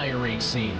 iRacing.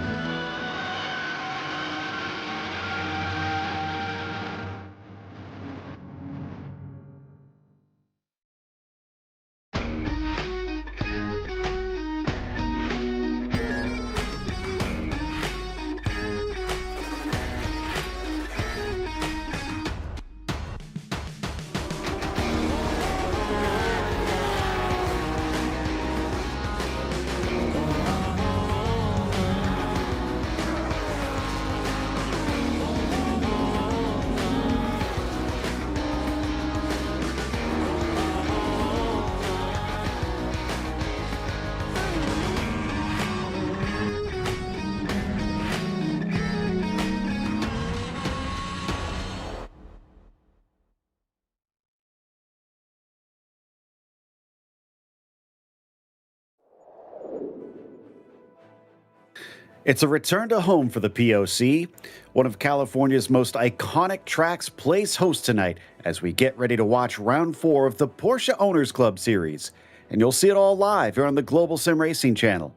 It's a return to home for the POC. One of California's most iconic tracks plays host tonight as we get ready to watch round 4 of the Porsche Owners Club Series. And you'll see it all live here on the Global SimRacing Channel.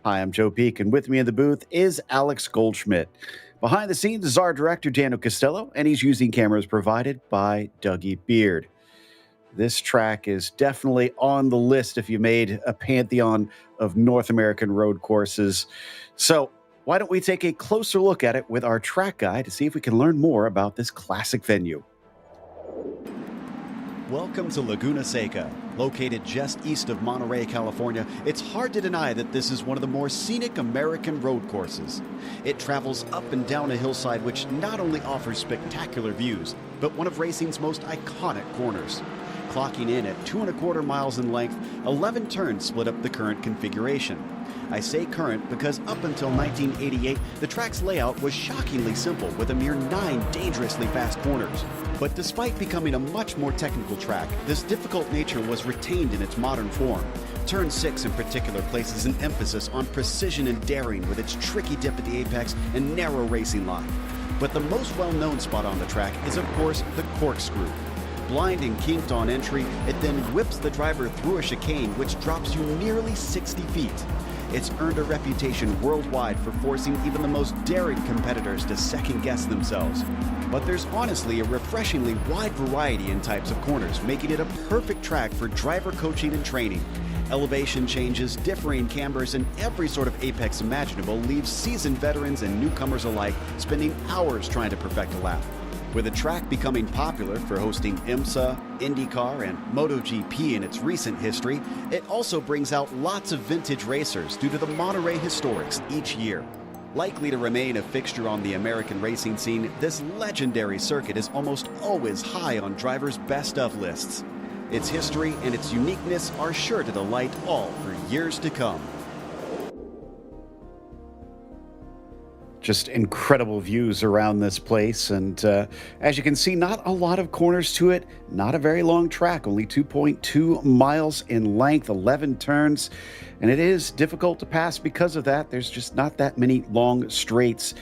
Hi, I'm Joe Peak, and with me in the booth is Alex Goldschmidt. Behind the scenes is our director, Daniel Costello, and he's using cameras provided by Dougie Beard. This track is definitely on the list if you made a pantheon of North American road courses. So why don't we take a closer look at it with our track guide to see if we can learn more about this classic venue. Welcome to Laguna Seca. Located just east of Monterey, California, it's hard to deny that this is one of the more scenic American road courses. It travels up and down a hillside which not only offers spectacular views, but one of racing's most iconic corners. Clocking in at 2.25 miles in length, 11 turns split up the current configuration. I say current because up until 1988, the track's layout was shockingly simple with a mere 9 dangerously fast corners. But despite becoming a much more technical track, this difficult nature was retained in its modern form. Turn 6 in particular places an emphasis on precision and daring with its tricky dip at the apex and narrow racing line. But the most well-known spot on the track is of course the corkscrew. Blind and kinked on entry, it then whips the driver through a chicane which drops you nearly 60 feet. It's earned a reputation worldwide for forcing even the most daring competitors to second-guess themselves. But there's honestly a refreshingly wide variety in types of corners, making it a perfect track for driver coaching and training. Elevation changes, differing cambers, and every sort of apex imaginable leaves seasoned veterans and newcomers alike spending hours trying to perfect a lap. With the track becoming popular for hosting IMSA, IndyCar, and MotoGP in its recent history, it also brings out lots of vintage racers due to the Monterey historics each year. Likely to remain a fixture on the American racing scene, this legendary circuit is almost always high on drivers' best of lists. Its history and its uniqueness are sure to delight all for years to come. Just incredible views around this place, and as you can see, not a lot of corners to it, not a very long track, only 2.2 miles in length, 11 turns, and it is difficult to pass because of that. There's just not that many long straights.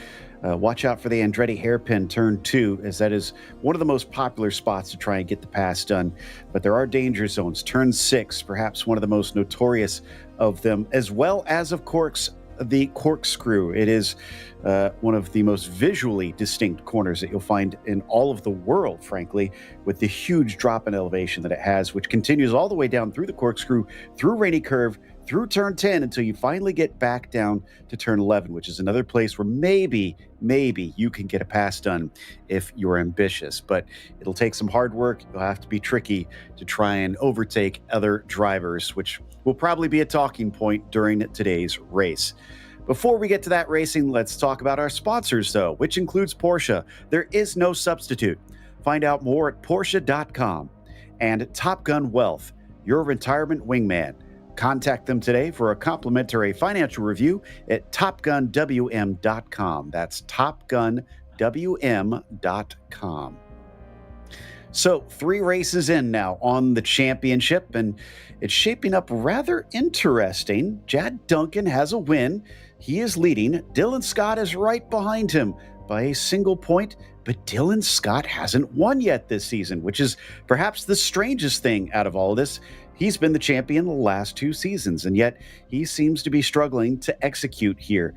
Watch out for the Andretti hairpin turn 2, as that is one of the most popular spots to try and get the pass done. But there are danger zones. Turn 6, perhaps one of the most notorious of them, as well as, of course, the corkscrew. It is one of the most visually distinct corners that you'll find in all of the world, frankly, with the huge drop in elevation that it has, which continues all the way down through the corkscrew, through Rainy Curve, through turn 10, until you finally get back down to turn 11, which is another place where maybe you can get a pass done if you're ambitious. But it'll take some hard work. You'll have to be tricky to try and overtake other drivers, which will probably be a talking point during today's race. Before we get to that racing, let's talk about our sponsors, though, which includes Porsche. There is no substitute. Find out more at Porsche.com. And Top Gun Wealth, your retirement wingman. Contact them today for a complimentary financial review at TopGunWM.com. That's TopGunWM.com. So 3 races in now on the championship, and it's shaping up rather interesting. Jad Duncan has a win. He is leading. Dylan Scott is right behind him by a single point, but Dylan Scott hasn't won yet this season, which is perhaps the strangest thing out of all of this. He's been the champion the last 2 seasons, and yet he seems to be struggling to execute here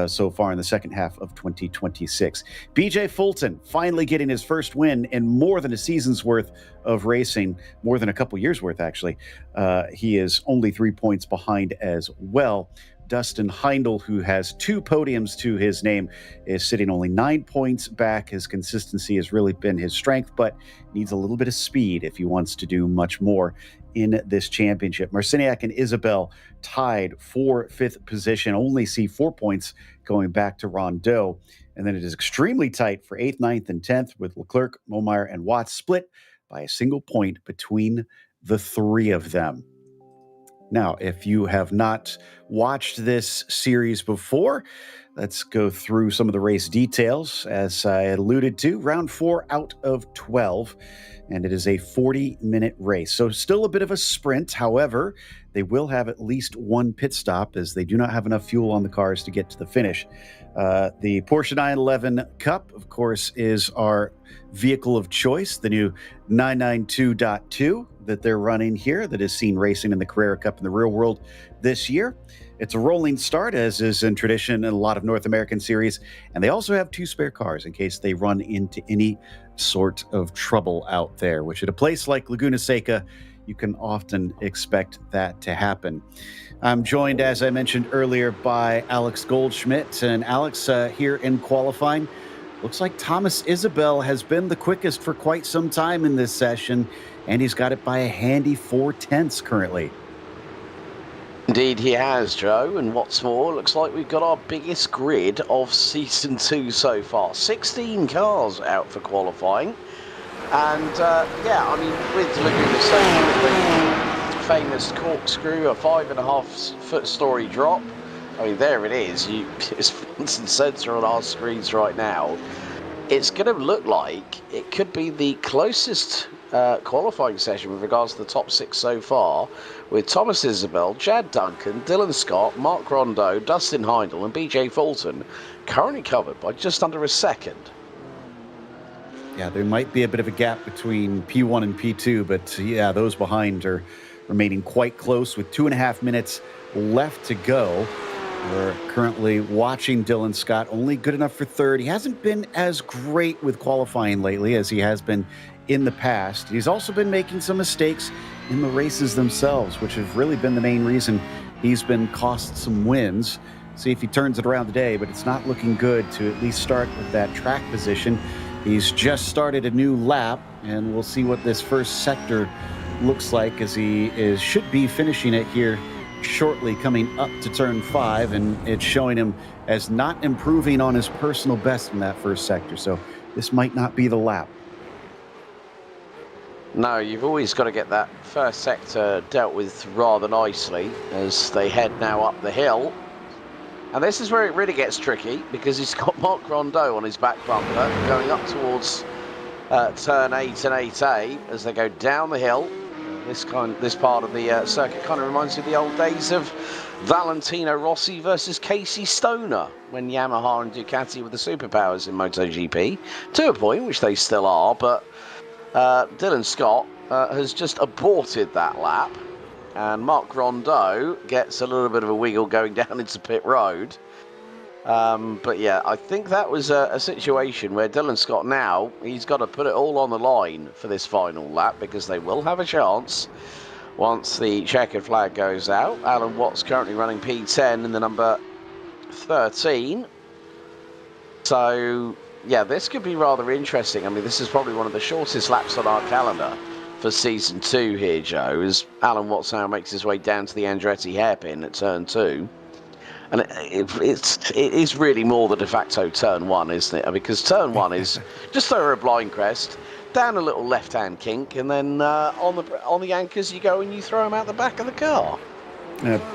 so far in the second half of 2026. BJ Fulton finally getting his first win in more than a season's worth of racing, more than a couple years worth, actually. He is only 3 points behind as well. Dustin Heindel, who has 2 podiums to his name, is sitting only 9 points back. His consistency has really been his strength, but needs a little bit of speed if he wants to do much more in this championship. Marciniak and Isabel tied for 5th position, only see 4 points going back to Rondeau. And then it is extremely tight for 8th, 9th, and 10th, with Leclerc, Momeyer, and Watts split by a single point between the 3 of them. Now, if you have not watched this series before, let's go through some of the race details. As I alluded to, round 4 out of 12, and it is a 40-minute race. So still a bit of a sprint. However, they will have at least 1 pit stop, as they do not have enough fuel on the cars to get to the finish. The Porsche 911 Cup, of course, is our vehicle of choice, the new 992.2 that they're running here, that is seen racing in the Carrera Cup in the real world this year. It's a rolling start, as is in tradition in a lot of North American series, and they also have 2 spare cars in case they run into any sort of trouble out there, which at a place like Laguna Seca, you can often expect that to happen. I'm joined, as I mentioned earlier, by Alex Goldschmidt. And Alex, here in qualifying, looks like Thomas Isabel has been the quickest for quite some time in this session, and he's got it by a handy 4/10 currently. Indeed he has, Joe, and what's more, looks like we've got our biggest grid of Season 2 so far. 16 cars out for qualifying. And, yeah, I mean, with Laguna Seca, with the famous corkscrew, a 5.5-foot story drop, I mean, there it is. It's front and centre on our screens right now. It's going to look like it could be the closest qualifying session with regards to the top 6 so far, with Thomas Isabel, Chad Duncan, Dylan Scott, Mark Rondeau, Dustin Heindel and BJ Fulton currently covered by just under a second. Yeah, there might be a bit of a gap between P1 and P2, but yeah, those behind are remaining quite close with 2.5 minutes left to go. We're currently watching Dylan Scott, only good enough for 3rd. He hasn't been as great with qualifying lately as he has been in the past. He's also been making some mistakes in the races themselves, which have really been the main reason he's been cost some wins. See if he turns it around today, but it's not looking good to at least start with that track position. He's just started a new lap, and we'll see what this first sector looks like, as he should be finishing it here shortly, coming up to turn 5, and it's showing him as not improving on his personal best in that first sector. So this might not be the lap. No, you've always got to get that first sector dealt with rather nicely as they head now up the hill. And this is where it really gets tricky, because he's got Mark Rondeau on his back bumper going up towards turn 8 and 8A as they go down the hill. This part of the circuit kind of reminds me of the old days of Valentino Rossi versus Casey Stoner, when Yamaha and Ducati were the superpowers in MotoGP, to a point, which they still are, but Dylan Scott has just aborted that lap, and Mark Rondeau gets a little bit of a wiggle going down into pit road. But yeah, I think that was a situation where Dylan Scott now, he's got to put it all on the line for this final lap, because they will have a chance once the checkered flag goes out. Alan Watts currently running P10 in the number 13. So yeah, this could be rather interesting. I mean, this is probably one of the shortest laps on our calendar for Season 2 here, Joe, as Alan Watts now makes his way down to the Andretti hairpin at turn 2. And it is really more the de facto turn 1, isn't it? Because turn 1 is just over a blind crest, down a little left-hand kink, and then on the anchors you go and you throw them out the back of the car.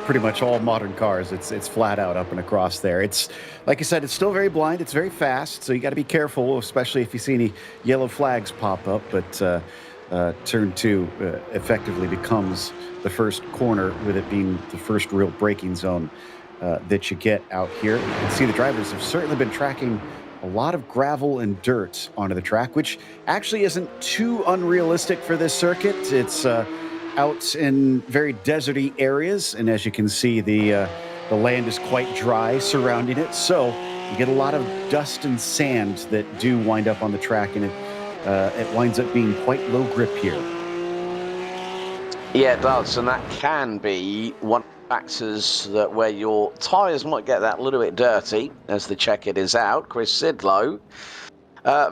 Pretty much all modern cars, it's flat out up and across there. It's, like I said, it's still very blind. It's very fast, so you got to be careful, especially if you see any yellow flags pop up. But turn 2 effectively becomes the first corner, with it being the first real braking zone that you get out here. You can see the drivers have certainly been tracking a lot of gravel and dirt onto the track, which actually isn't too unrealistic for this circuit. It's out in very deserty areas, and as you can see, the land is quite dry surrounding it, so you get a lot of dust and sand that do wind up on the track, and it winds up being quite low grip here. Yeah, it does, and that can be one of the factors that where your tyres might get that little bit dirty as the check-in is out. Chris Sidlow,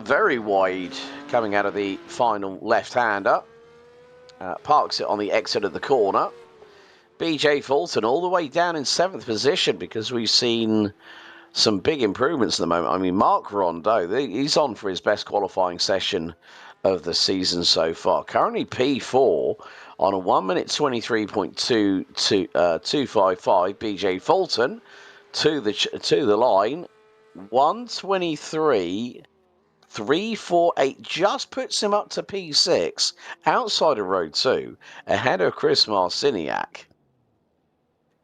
very wide coming out of the final left-hander, parks it on the exit of the corner. BJ Fulton all the way down in 7th position because we've seen some big improvements at the moment. I mean, Mark Rondeau, he's on for his best qualifying session of the season so far. Currently P4 on a 1 minute 23.255. BJ Fulton to the line, 1:23.348, just puts him up to P6 outside of row 2, ahead of Chris Marciniak.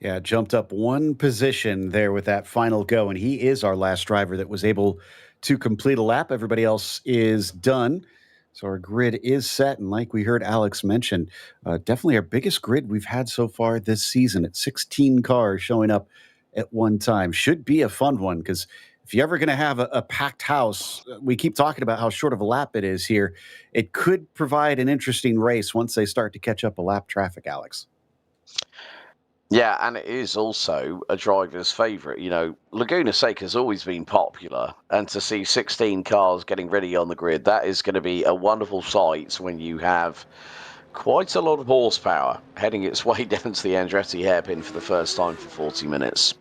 Yeah, jumped up one position there with that final go, and he is our last driver that was able to complete a lap. Everybody else is done. So our grid is set, and like we heard Alex mention, definitely our biggest grid we've had so far this season at 16 cars showing up at one time. Should be a fun one, because if you're ever going to have a packed house, we keep talking about how short of a lap it is here. It could provide an interesting race once they start to catch up a lap traffic, Alex. Yeah, and it is also a driver's favourite. You know, Laguna Seca has always been popular, and to see 16 cars getting ready on the grid, that is going to be a wonderful sight when you have quite a lot of horsepower heading its way down to the Andretti hairpin for the first time for 40 minutes.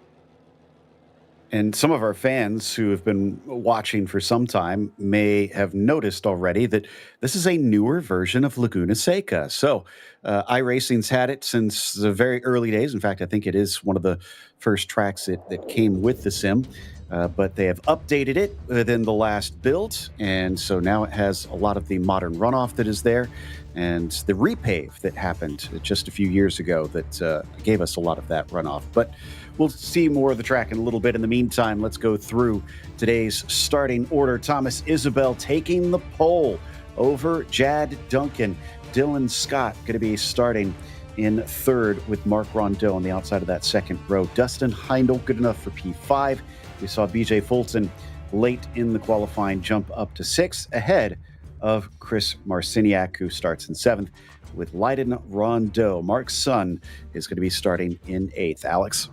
And some of our fans who have been watching for some time may have noticed already that this is a newer version of Laguna Seca. So iRacing's had it since the very early days. In fact, I think it is one of the first tracks that came with the sim. But they have updated it within the last build. And so now it has a lot of the modern runoff that is there, and the repave that happened just a few years ago that gave us a lot of that runoff. But we'll see more of the track in a little bit. In the meantime, let's go through today's starting order. Thomas Isabel taking the pole over Jad Duncan. Dylan Scott going to be starting in third with Mark Rondeau on the outside of that second row. Dustin Heindel good enough for P5. We saw BJ Fulton late in the qualifying jump up to 6th, ahead of Chris Marciniak, who starts in 7th, with Leiden Rondeau. Mark's son is going to be starting in 8th. Alex?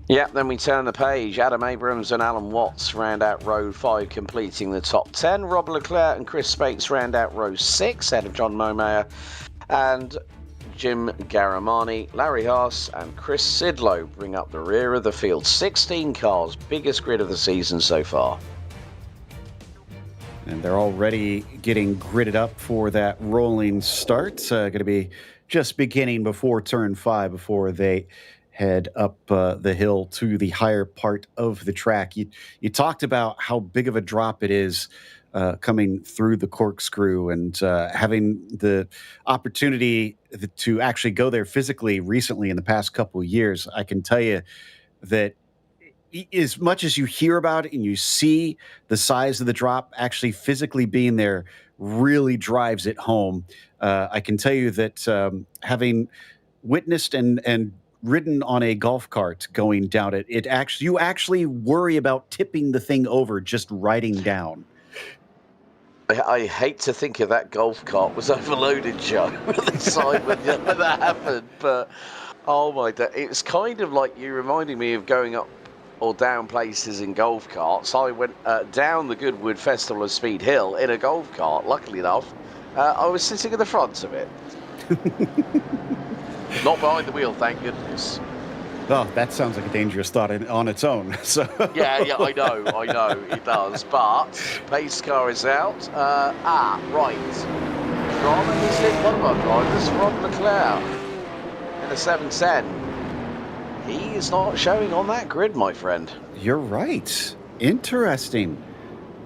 Yeah, then we turn the page. Adam Abrams and Alan Watts round out row 5, completing the top 10. Rob Leclerc and Chris Spates round out row 6, ahead of John Momeyer and Jim Garamani. Larry Haas and Chris Sidlow bring up the rear of the field. 16 cars, biggest grid of the season so far. And they're already getting gridded up for that rolling start. Going to be just beginning before turn 5, before they head up the hill to the higher part of the track. You talked about how big of a drop it is coming through the corkscrew, and having the opportunity to actually go there physically recently in the past couple of years. I can tell you that as much as you hear about it and you see the size of the drop, actually physically being there really drives it home. I can tell you that having witnessed and ridden on a golf cart going down it, you actually worry about tipping the thing over just riding down. I hate to think of that golf cart was overloaded, Joe, at the side when that happened. But, oh my God, it's kind of like you reminding me of going up or down places in golf carts. I went down the Goodwood Festival of Speed Hill in a golf cart. Luckily enough, I was sitting at the front of it. Not behind the wheel, thank goodness. Oh, that sounds like a dangerous thought on its own. So yeah, I know, it does. But pace car is out. Right. From one of our drivers, Rob Leclerc, in a 710. He is not showing on that grid, my friend. You're right. Interesting.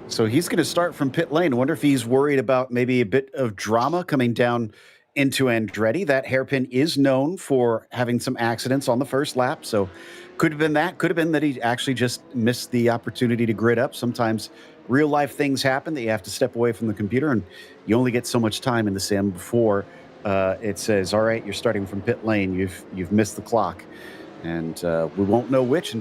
So he's going to start from pit lane. I wonder if he's worried about maybe a bit of drama coming down into Andretti. That hairpin is known for having some accidents on the first lap, so could have been that. Could have been that he actually just missed the opportunity to grid up. Sometimes real life things happen that you have to step away from the computer, and you only get so much time in the sim before it says, all right, you're starting from pit lane. You've missed the clock. And we won't know which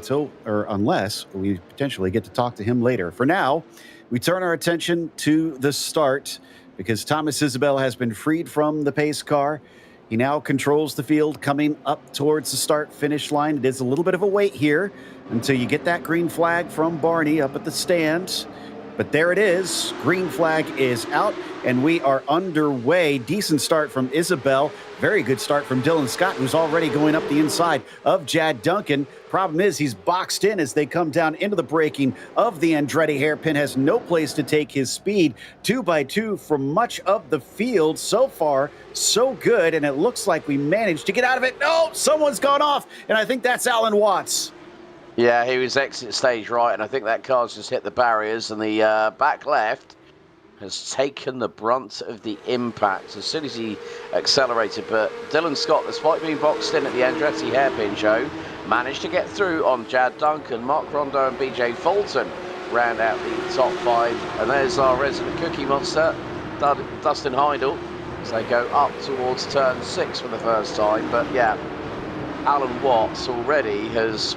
unless we potentially get to talk to him later. For now, we turn our attention to the start because Thomas Isabel has been freed from the pace car. He now controls the field coming up towards the start-finish line. It is a little bit of a wait here until you get that green flag from Barney up at the stands. But there it is. Green flag is out, and we are underway. Decent start from Isabel. Very good start from Dylan Scott, who's already going up the inside of Jad Duncan. Problem is, he's boxed in as they come down into the braking of the Andretti hairpin. Has no place to take his speed. 2x2 from much of the field. So far, so good, and it looks like we managed to get out of it. No, someone's gone off, and I think that's Alan Watts. Yeah, he was exit stage right, and I think that car's just hit the barriers, and the back left has taken the brunt of the impact as soon as he accelerated. But Dylan Scott, despite being boxed in at the Andretti hairpin show, managed to get through on Jad Duncan. Mark Rondo and BJ Fulton round out the top 5. And there's our resident cookie monster, Dustin Heindel, as they go up towards turn 6 for the first time. But yeah, Alan Watts already has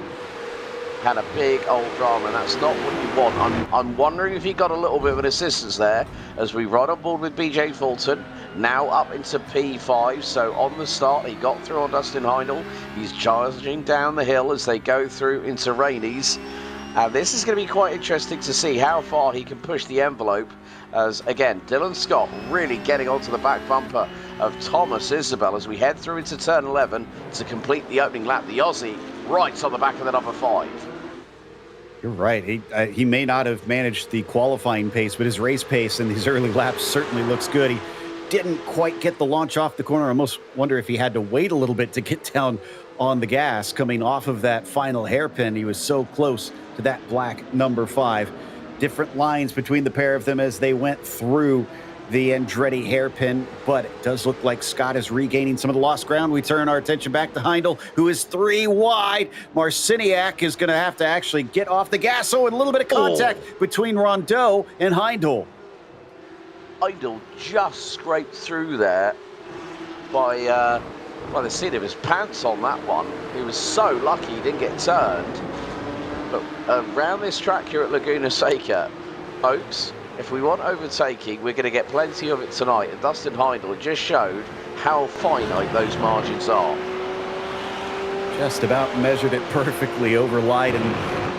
had a big old drama, and that's not what you want. I'm wondering if he got a little bit of an assistance there as we ride on board with BJ Fulton, now up into P5. So on the start, he got through on Dustin Heindel. He's charging down the hill as they go through into Rainey's. And this is going to be quite interesting to see how far he can push the envelope as, again, Dylan Scott really getting onto the back bumper of Thomas Isabel as we head through into turn 11 to complete the opening lap. The Aussie right on the back of the number 5. You're right. He may not have managed the qualifying pace, but his race pace in these early laps certainly looks good. He didn't quite get the launch off the corner. I almost wonder if he had to wait a little bit to get down on the gas coming off of that final hairpin. He was so close to that black number 5. Different lines between the pair of them as they went through the Andretti hairpin, but it does look like Scott is regaining some of the lost ground. We turn our attention back to Heindel, who is 3 wide. Marciniak is going to have to actually get off the gas. Oh, and a little bit of contact between Rondeau and Heindel. Heindel just scraped through there by the seat of his pants on that one. He was so lucky he didn't get turned. But around this track here at Laguna Seca, folks, if we want overtaking, we're going to get plenty of it tonight. And Dustin Heindel just showed how finite those margins are. Just about measured it perfectly over Leiden.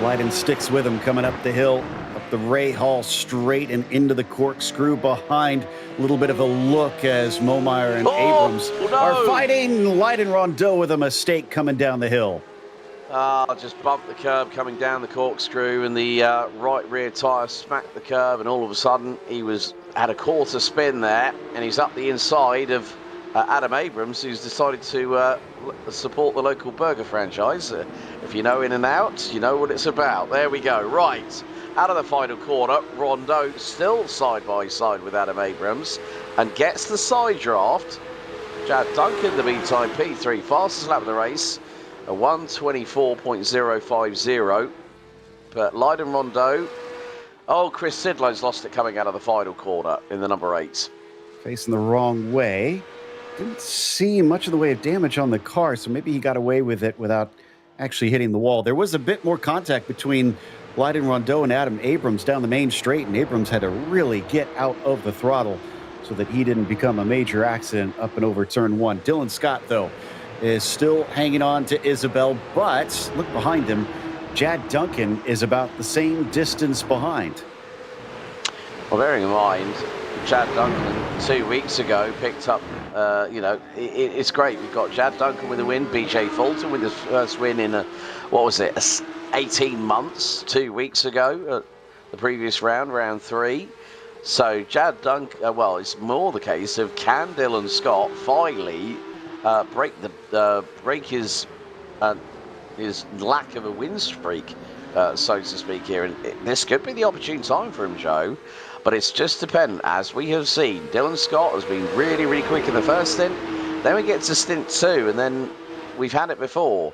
Leiden sticks with him coming up the hill, up the Ray Hall straight and into the corkscrew behind. A little bit of a look as Momeyer and Abrams are fighting. Leiden Rondeau with a mistake coming down the hill. Just bumped the curb coming down the corkscrew, and the right rear tyre smacked the curb, and all of a sudden he had a quarter spin there, and he's up the inside of Adam Abrams, who's decided to support the local burger franchise. If you know In and Out, you know what it's about. There we go. Right, out of the final corner, Rondeau still side by side with Adam Abrams and gets the side draft. Jad Duncan, in the meantime, P3, fastest lap of the race, a 1:24.050. But Leiden Rondeau, Chris Sidlow's lost it coming out of the final corner in the number 8. Facing the wrong way. Didn't see much of the way of damage on the car, so maybe he got away with it without actually hitting the wall. There was a bit more contact between Leiden Rondeau and Adam Abrams down the main straight, and Abrams had to really get out of the throttle so that he didn't become a major accident up and over turn 1. Dylan Scott, though, is still hanging on to Isabel, but look behind him. Jad Duncan is about the same distance behind. Well, bearing in mind, Jad Duncan 2 weeks ago picked up, it's great. We've got Jad Duncan with a win, BJ Fulton with his first win in 18 months, 2 weeks ago, the previous round 3. So Jad Duncan, it's more the case of can Dylan Scott finally break his lack of a win streak, so to speak here. And this could be the opportune time for him, Joe. But it's just dependent, as we have seen. Dylan Scott has been really, really quick in the first stint. Then we get to stint 2, and then we've had it before,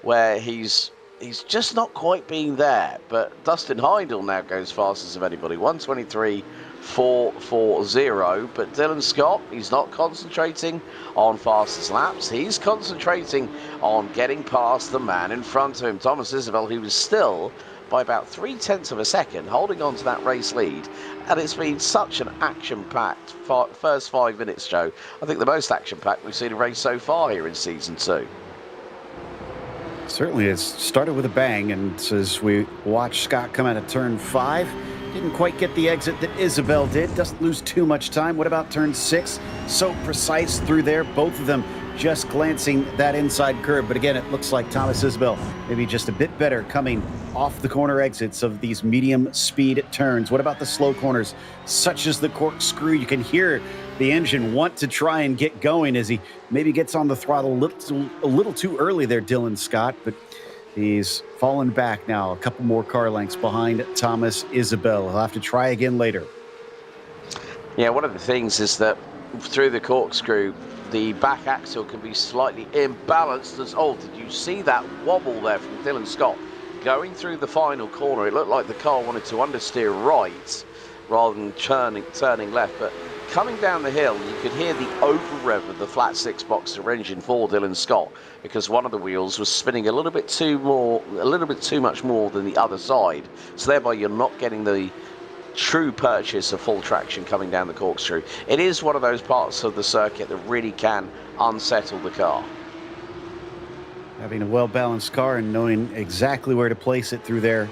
where he's he's just not quite been there. But Dustin Heindel now goes fastest of anybody, 1:23.440. But Dylan Scott, he's not concentrating on fastest laps. He's concentrating on getting past the man in front of him, Thomas Isabel, who was still by about 0.3 of a second holding on to that race lead. And it's been such an action-packed first 5 minutes, Joe. I think the most action-packed we've seen a race so far here in Season 2. Certainly it's started with a bang, and as we watch Scott come out of turn 5, didn't quite get the exit that Isabel did. Doesn't lose too much time. What about turn 6? So precise through there. Both of them just glancing that inside curve. But again, it looks like Thomas Isabel maybe just a bit better coming off the corner exits of these medium speed turns. What about the slow corners, such as the corkscrew? You can hear the engine want to try and get going as he maybe gets on the throttle a little too early there, Dylan Scott, but he's fallen back now, a couple more car lengths behind Thomas Isabel. He'll have to try again later. Yeah, one of the things is that through the corkscrew, the back axle can be slightly imbalanced. Did you see that wobble there from Dylan Scott going through the final corner? It looked like the car wanted to understeer right rather than turning left, but coming down the hill, you could hear the over rev of the flat 6-boxer engine for Dylan Scott because one of the wheels was spinning a little bit too much more than the other side. So thereby, you're not getting the true purchase of full traction coming down the corkscrew. It is one of those parts of the circuit that really can unsettle the car. Having a well-balanced car and knowing exactly where to place it through there,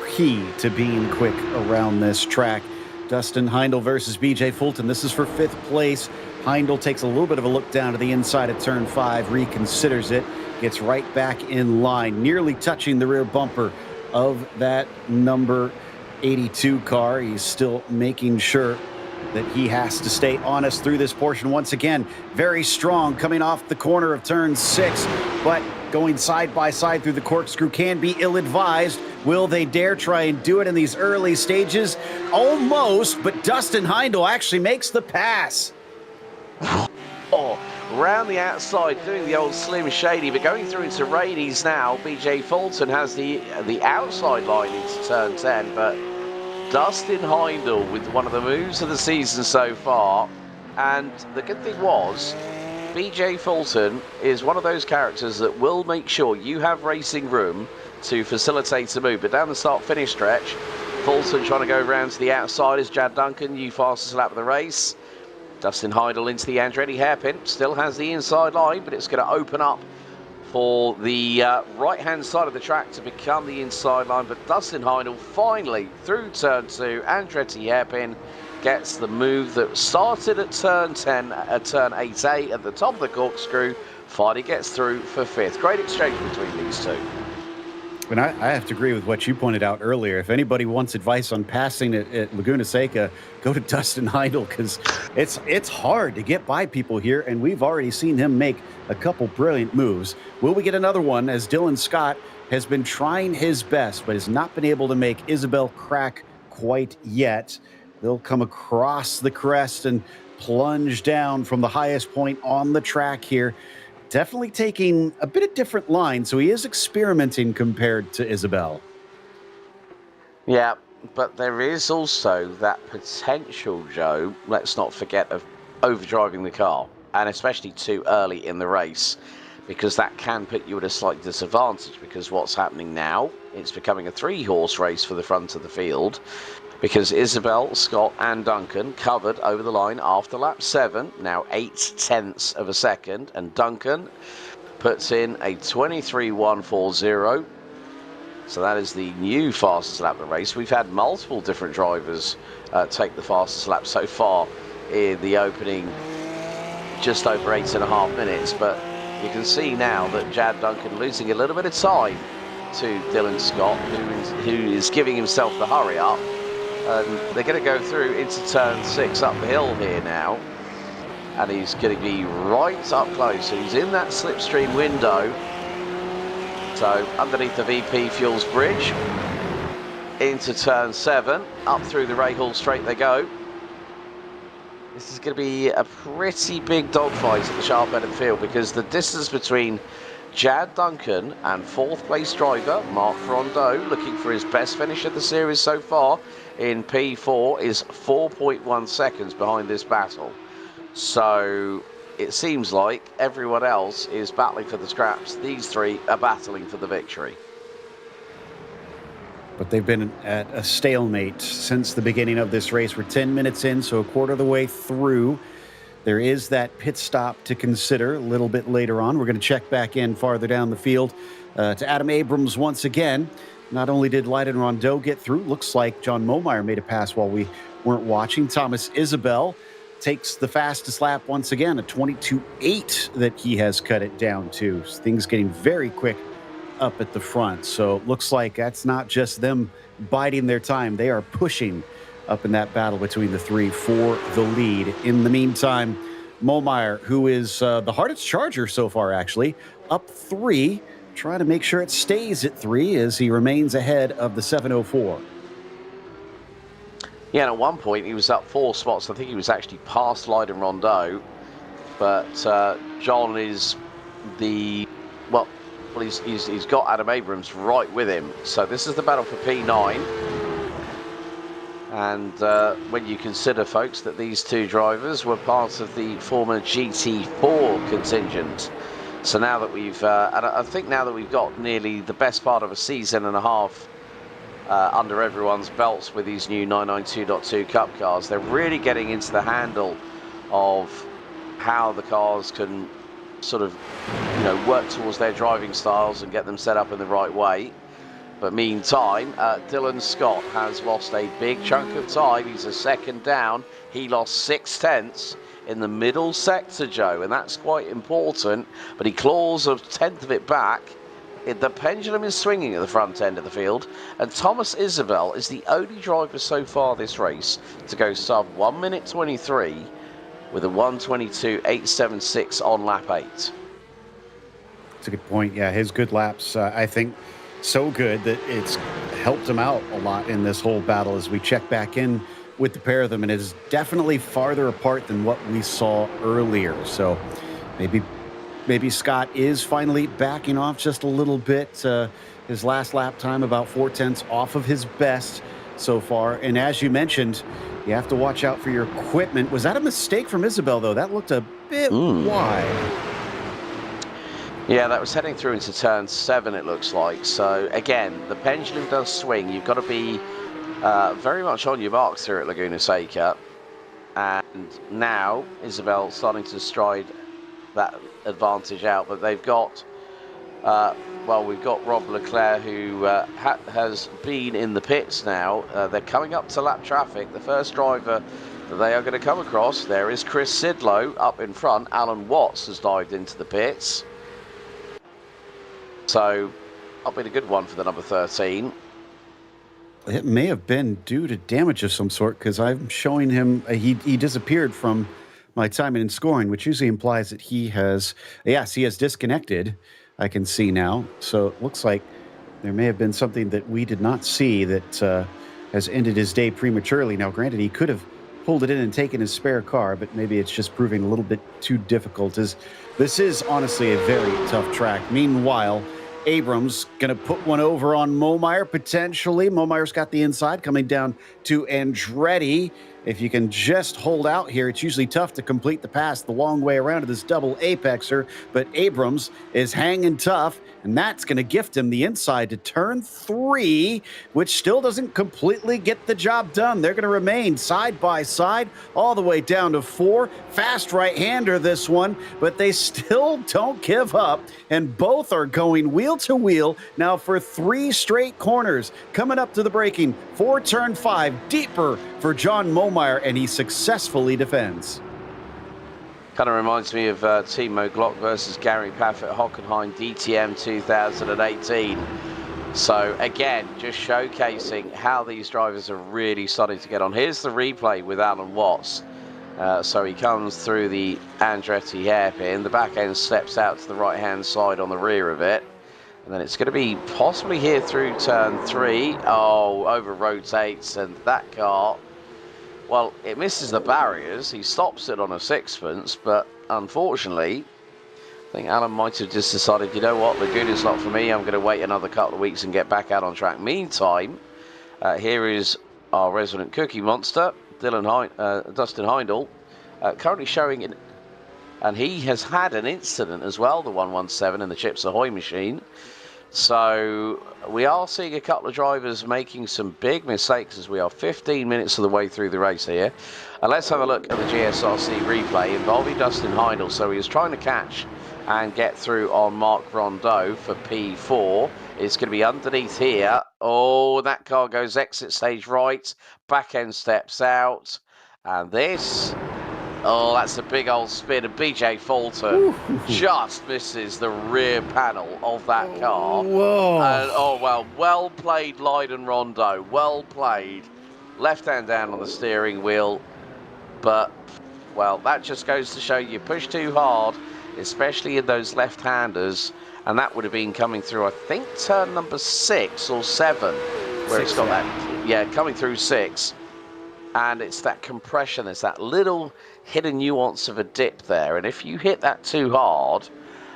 key to being quick around this track. Dustin Heindel versus BJ Fulton. This is for 5th place. Heindel takes a little bit of a look down to the inside of turn 5, reconsiders it, gets right back in line, nearly touching the rear bumper of that number 82 car. He's still making sure that he has to stay honest through this portion. Once again, very strong coming off the corner of turn 6, but going side by side through the corkscrew can be ill-advised. Will they dare try and do it in these early stages? Almost, but Dustin Heindel actually makes the pass. Round the outside, doing the old Slim Shady, but going through into Rainey's now. BJ Fulton has the outside line into turn 10, but Dustin Heindel with one of the moves of the season so far. And the good thing was, BJ Fulton is one of those characters that will make sure you have racing room to facilitate a move. But down the start-finish stretch, Fulton trying to go around to the outside as Jad Duncan, you fastest lap of the race. Dustin Heindel into the Andretti hairpin, still has the inside line, but it's going to open up for the right-hand side of the track to become the inside line. But Dustin Heindel finally through turn 2, Andretti hairpin, gets the move that started at turn 10, at turn 8A at the top of the corkscrew, finally gets through for 5th. Great exchange between these two. And I have to agree with what you pointed out earlier. If anybody wants advice on passing at Laguna Seca, go to Dustin Heindel, because it's hard to get by people here, and we've already seen him make a couple brilliant moves. Will we get another one, as Dylan Scott has been trying his best, but has not been able to make Isabel crack quite yet. They'll come across the crest and plunge down from the highest point on the track here. Definitely taking a bit of different line, so he is experimenting compared to Isabel. Yeah, but there is also that potential, Joe, let's not forget, of overdriving the car, and especially too early in the race, because that can put you at a slight disadvantage, because what's happening now, it's becoming a 3-horse race for the front of the field, because Isabel, Scott and Duncan covered over the line after lap 7, now 0.8 of a second, and Duncan puts in a 23.140. So that is the new fastest lap of the race. We've had multiple different drivers take the fastest lap so far in the opening just over 8.5 minutes, but you can see now that Jad Duncan losing a little bit of time to Dylan Scott, who is giving himself the hurry up. And they're going to go through into turn 6 up the hill here now. And he's going to be right up close. So he's in that slipstream window. So underneath the VP Fuels bridge. Into turn 7. Up through the Rahal straight they go. This is going to be a pretty big dogfight at the sharp end of the field, because the distance between Jad Duncan and fourth place driver Mark Rondeau, looking for his best finish of the series so far in P4, is 4.1 seconds behind this battle. So it seems like everyone else is battling for the scraps. These three are battling for the victory. But they've been at a stalemate since the beginning of this race. We're 10 minutes in, so a quarter of the way through. There is that pit stop to consider a little bit later on. We're going to check back in farther down the field to Adam Abrams once again. Not only did Leiden Rondeau get through, looks like John Momeyer made a pass while we weren't watching. Thomas Isabel takes the fastest lap once again, a 22.8 that he has cut it down to. Things getting very quick up at the front. So it looks like that's not just them biding their time. They are pushing up in that battle between the three for the lead. In the meantime, Momeyer, who is the hardest charger so far, actually, up 3, trying to make sure it stays at 3 as he remains ahead of the 704. Yeah, and at one point he was up 4 spots. I think he was actually past Leiden Rondeau, but John is he's got Adam Abrams right with him. So this is the battle for P9. And when you consider, folks, that these two drivers were part of the former GT4 contingent. So now that we've, and I think now that we've got nearly the best part of a season and a half under everyone's belts with these new 992.2 Cup cars, they're really getting into the handle of how the cars can sort of, work towards their driving styles and get them set up in the right way. But meantime, Dylan Scott has lost a big chunk of time. He's a second down. He lost 0.6 in the middle sector, Joe, and that's quite important. But he claws a tenth of it back. The pendulum is swinging at the front end of the field, and Thomas Isabel is the only driver so far this race to go sub 1 minute 23 with a 1:22.876 on lap 8. That's a good point. Yeah, his good laps, I think, so good that it's helped him out a lot in this whole battle as we check back in with the pair of them, and it is definitely farther apart than what we saw earlier. So maybe Scott is finally backing off just a little bit. His last lap time about 0.4 off of his best so far. And as you mentioned, you have to watch out for your equipment. Was that a mistake from Isabel, though? That looked a bit wide. Yeah, that was heading through into turn 7, it looks like. So again, the pendulum does swing. You've got to be very much on your marks here at Laguna Seca. And now Isabel starting to stride that advantage out, but they've got we've got Rob Leclerc, who has been in the pits now. They're coming up to lap traffic. The first driver that they are going to come across there is Chris Sidlow up in front. Alan Watts has dived into the pits, so that'll be a good one for the number 13. It may have been due to damage of some sort, because I'm showing him he disappeared from my timing and scoring, which usually implies that he has disconnected. I can see now. So it looks like there may have been something that we did not see that has ended his day prematurely. Now, granted, he could have pulled it in and taken his spare car, but maybe it's just proving a little bit too difficult, as this is honestly a very tough track. Meanwhile, Abrams going to put one over on Momeyer, potentially. Momeyer's got the inside, coming down to Andretti. If you can just hold out here, it's usually tough to complete the pass the long way around to this double apexer, but Abrams is hanging tough, and that's going to gift him the inside to turn 3, which still doesn't completely get the job done. They're going to remain side by side all the way down to 4. Fast right-hander, this one, but they still don't give up, and both are going wheel to wheel now for 3 straight corners. Coming up to the braking for turn 5, deeper for John Momeyer, and he successfully defends. Kind of reminds me of Timo Glock versus Gary Paffett Hockenheim DTM 2018. So again, just showcasing how these drivers are really starting to get on. Here's the replay with Alan Watts. So he comes through the Andretti hairpin. The back end steps out to the right-hand side on the rear of it. And then it's going to be possibly here through turn 3. Oh, over rotates, and that car, well, it misses the barriers. He stops it on a 6th, but unfortunately, think Alan might have just decided, you know what, Laguna's not for me. I'm going to wait another couple of weeks and get back out on track. Meantime, here is our resident cookie monster, Dustin Heindel, currently showing it. And he has had an incident as well, the 117 in the Chips Ahoy machine. So we are seeing a couple of drivers making some big mistakes as we are 15 minutes of the way through the race here. And let's have a look at the GSRC replay involving Dustin Heindel. So he was trying to catch and get through on Mark Rondeau for P4. It's going to be underneath here. Oh, that car goes exit stage right, back end steps out. And this... Oh, that's a big old spin, and BJ Fulton just misses the rear panel of that car. Whoa. And, oh, well played, Leiden Rondo. Well played. Left hand down on the steering wheel. But, well, that just goes to show you push too hard, especially in those left-handers. And that would have been coming through, I think, turn number 6 or 7, where it's got that, yeah, coming through 6. And it's that compression, it's that little hidden nuance of a dip there. And if you hit that too hard,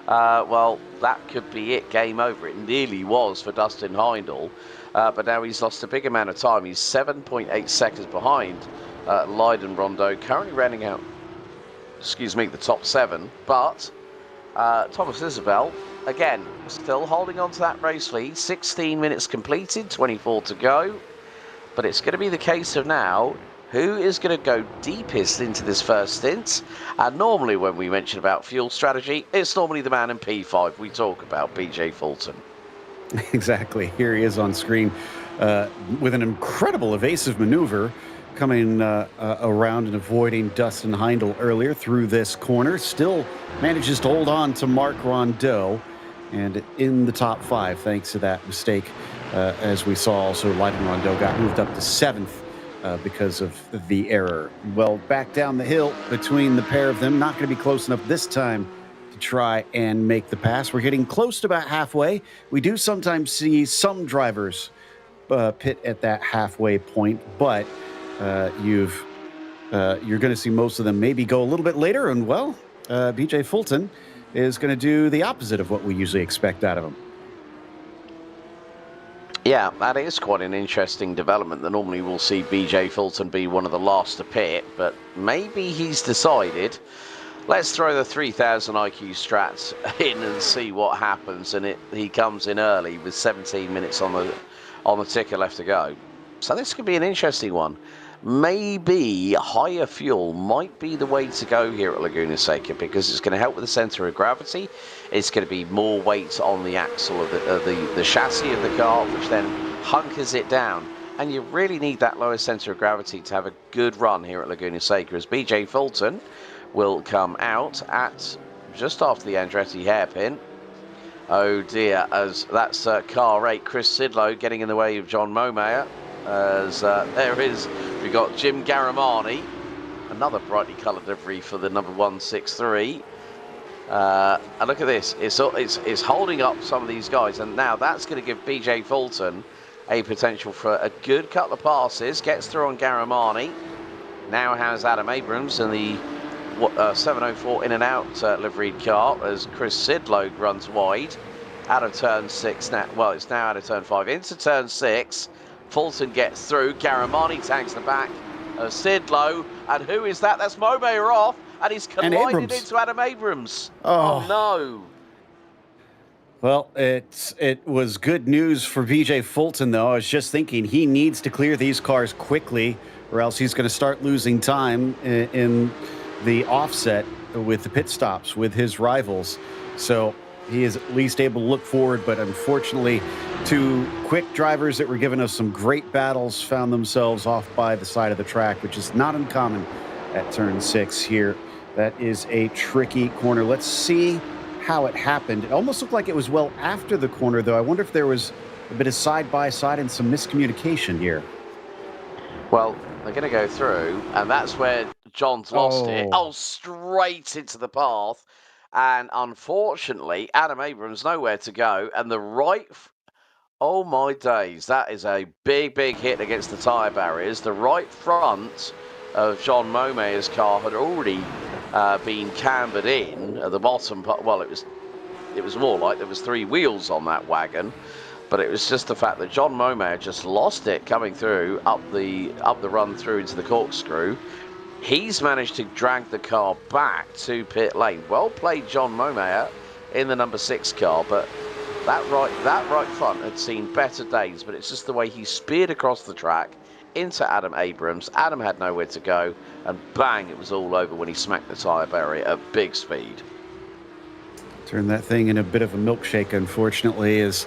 well, that could be it, game over. It nearly was for Dustin Heindel. But now he's lost a big amount of time. He's 7.8 seconds behind Leiden Rondo, currently running out, the top 7. But Thomas Isabel, again, still holding on to that race lead. 16 minutes completed, 24 to go. But it's going to be the case of now, who is going to go deepest into this first stint? And normally when we mention about fuel strategy, it's normally the man in P5 we talk about, BJ Fulton. Exactly. Here he is on screen with an incredible evasive maneuver coming around and avoiding Dustin Heindel earlier through this corner. Still manages to hold on to Mark Rondeau and in the top 5 thanks to that mistake. As we saw also, Leiden Rondo got moved up to 7th because of the error. Well, back down the hill between the pair of them. Not going to be close enough this time to try and make the pass. We're getting close to about halfway. We do sometimes see some drivers pit at that halfway point, but you're going to see most of them maybe go a little bit later. And, well, BJ Fulton is going to do the opposite of what we usually expect out of him. Yeah, that is quite an interesting development. That normally we'll see BJ Fulton be one of the last to pit, but maybe he's decided, let's throw the 3000 IQ strats in and see what happens. And he comes in early with 17 minutes on the ticker left to go. So this could be an interesting one. Maybe higher fuel might be the way to go here at Laguna Seca, because it's going to help with the center of gravity. It's going to be more weight on the axle of the chassis of the car, which then hunkers it down. And you really need that lower center of gravity to have a good run here at Laguna Seca, as BJ Fulton will come out at just after the Andretti hairpin. Oh dear, as that's car 8, Chris Sidlow getting in the way of John Momayer. As we've got Jim Garamani, another brightly coloured livery for the number 163. And look at this, it's holding up some of these guys, and now that's going to give BJ Fulton a potential for a good couple of passes. Gets through on Garamani, now has Adam Abrams in the 704 in and out liveried car, as Chris Sidlow runs wide out of turn 6 now. Well, it's now out of turn 5 into turn 6. Fulton gets through, Garamani tags the back of Sidlow, and who is that? That's Momayer off, and he's collided into Adam Abrams. Oh no. Well, it was good news for BJ Fulton, though. I was just thinking he needs to clear these cars quickly, or else he's going to start losing time in the offset with the pit stops with his rivals. So he is at least able to look forward, but unfortunately, 2 quick drivers that were giving us some great battles found themselves off by the side of the track, which is not uncommon at turn 6 here. That is a tricky corner. Let's see how it happened. It almost looked like it was well after the corner, though. I wonder if there was a bit of side-by-side and some miscommunication here. Well, they're going to go through, and that's where John's lost it. Oh, straight into the path. And unfortunately, Adam Abrams nowhere to go. And the right... Oh, my days. That is a big, big hit against the tyre barriers. The right front of John Momeyer's car had already being cambered in at the bottom. Well, it was more like there was 3 wheels on that wagon, but it was just the fact that John Momayer just lost it coming through up the run through into the corkscrew. He's managed to drag the car back to pit lane. Well played, John Momayer, in the number 6 car, but that right front had seen better days, but it's just the way he speared across the track into Adam Abrams. Adam had nowhere to go, and bang, it was all over when he smacked the tyre barrier at big speed. Turned that thing in a bit of a milkshake, unfortunately, as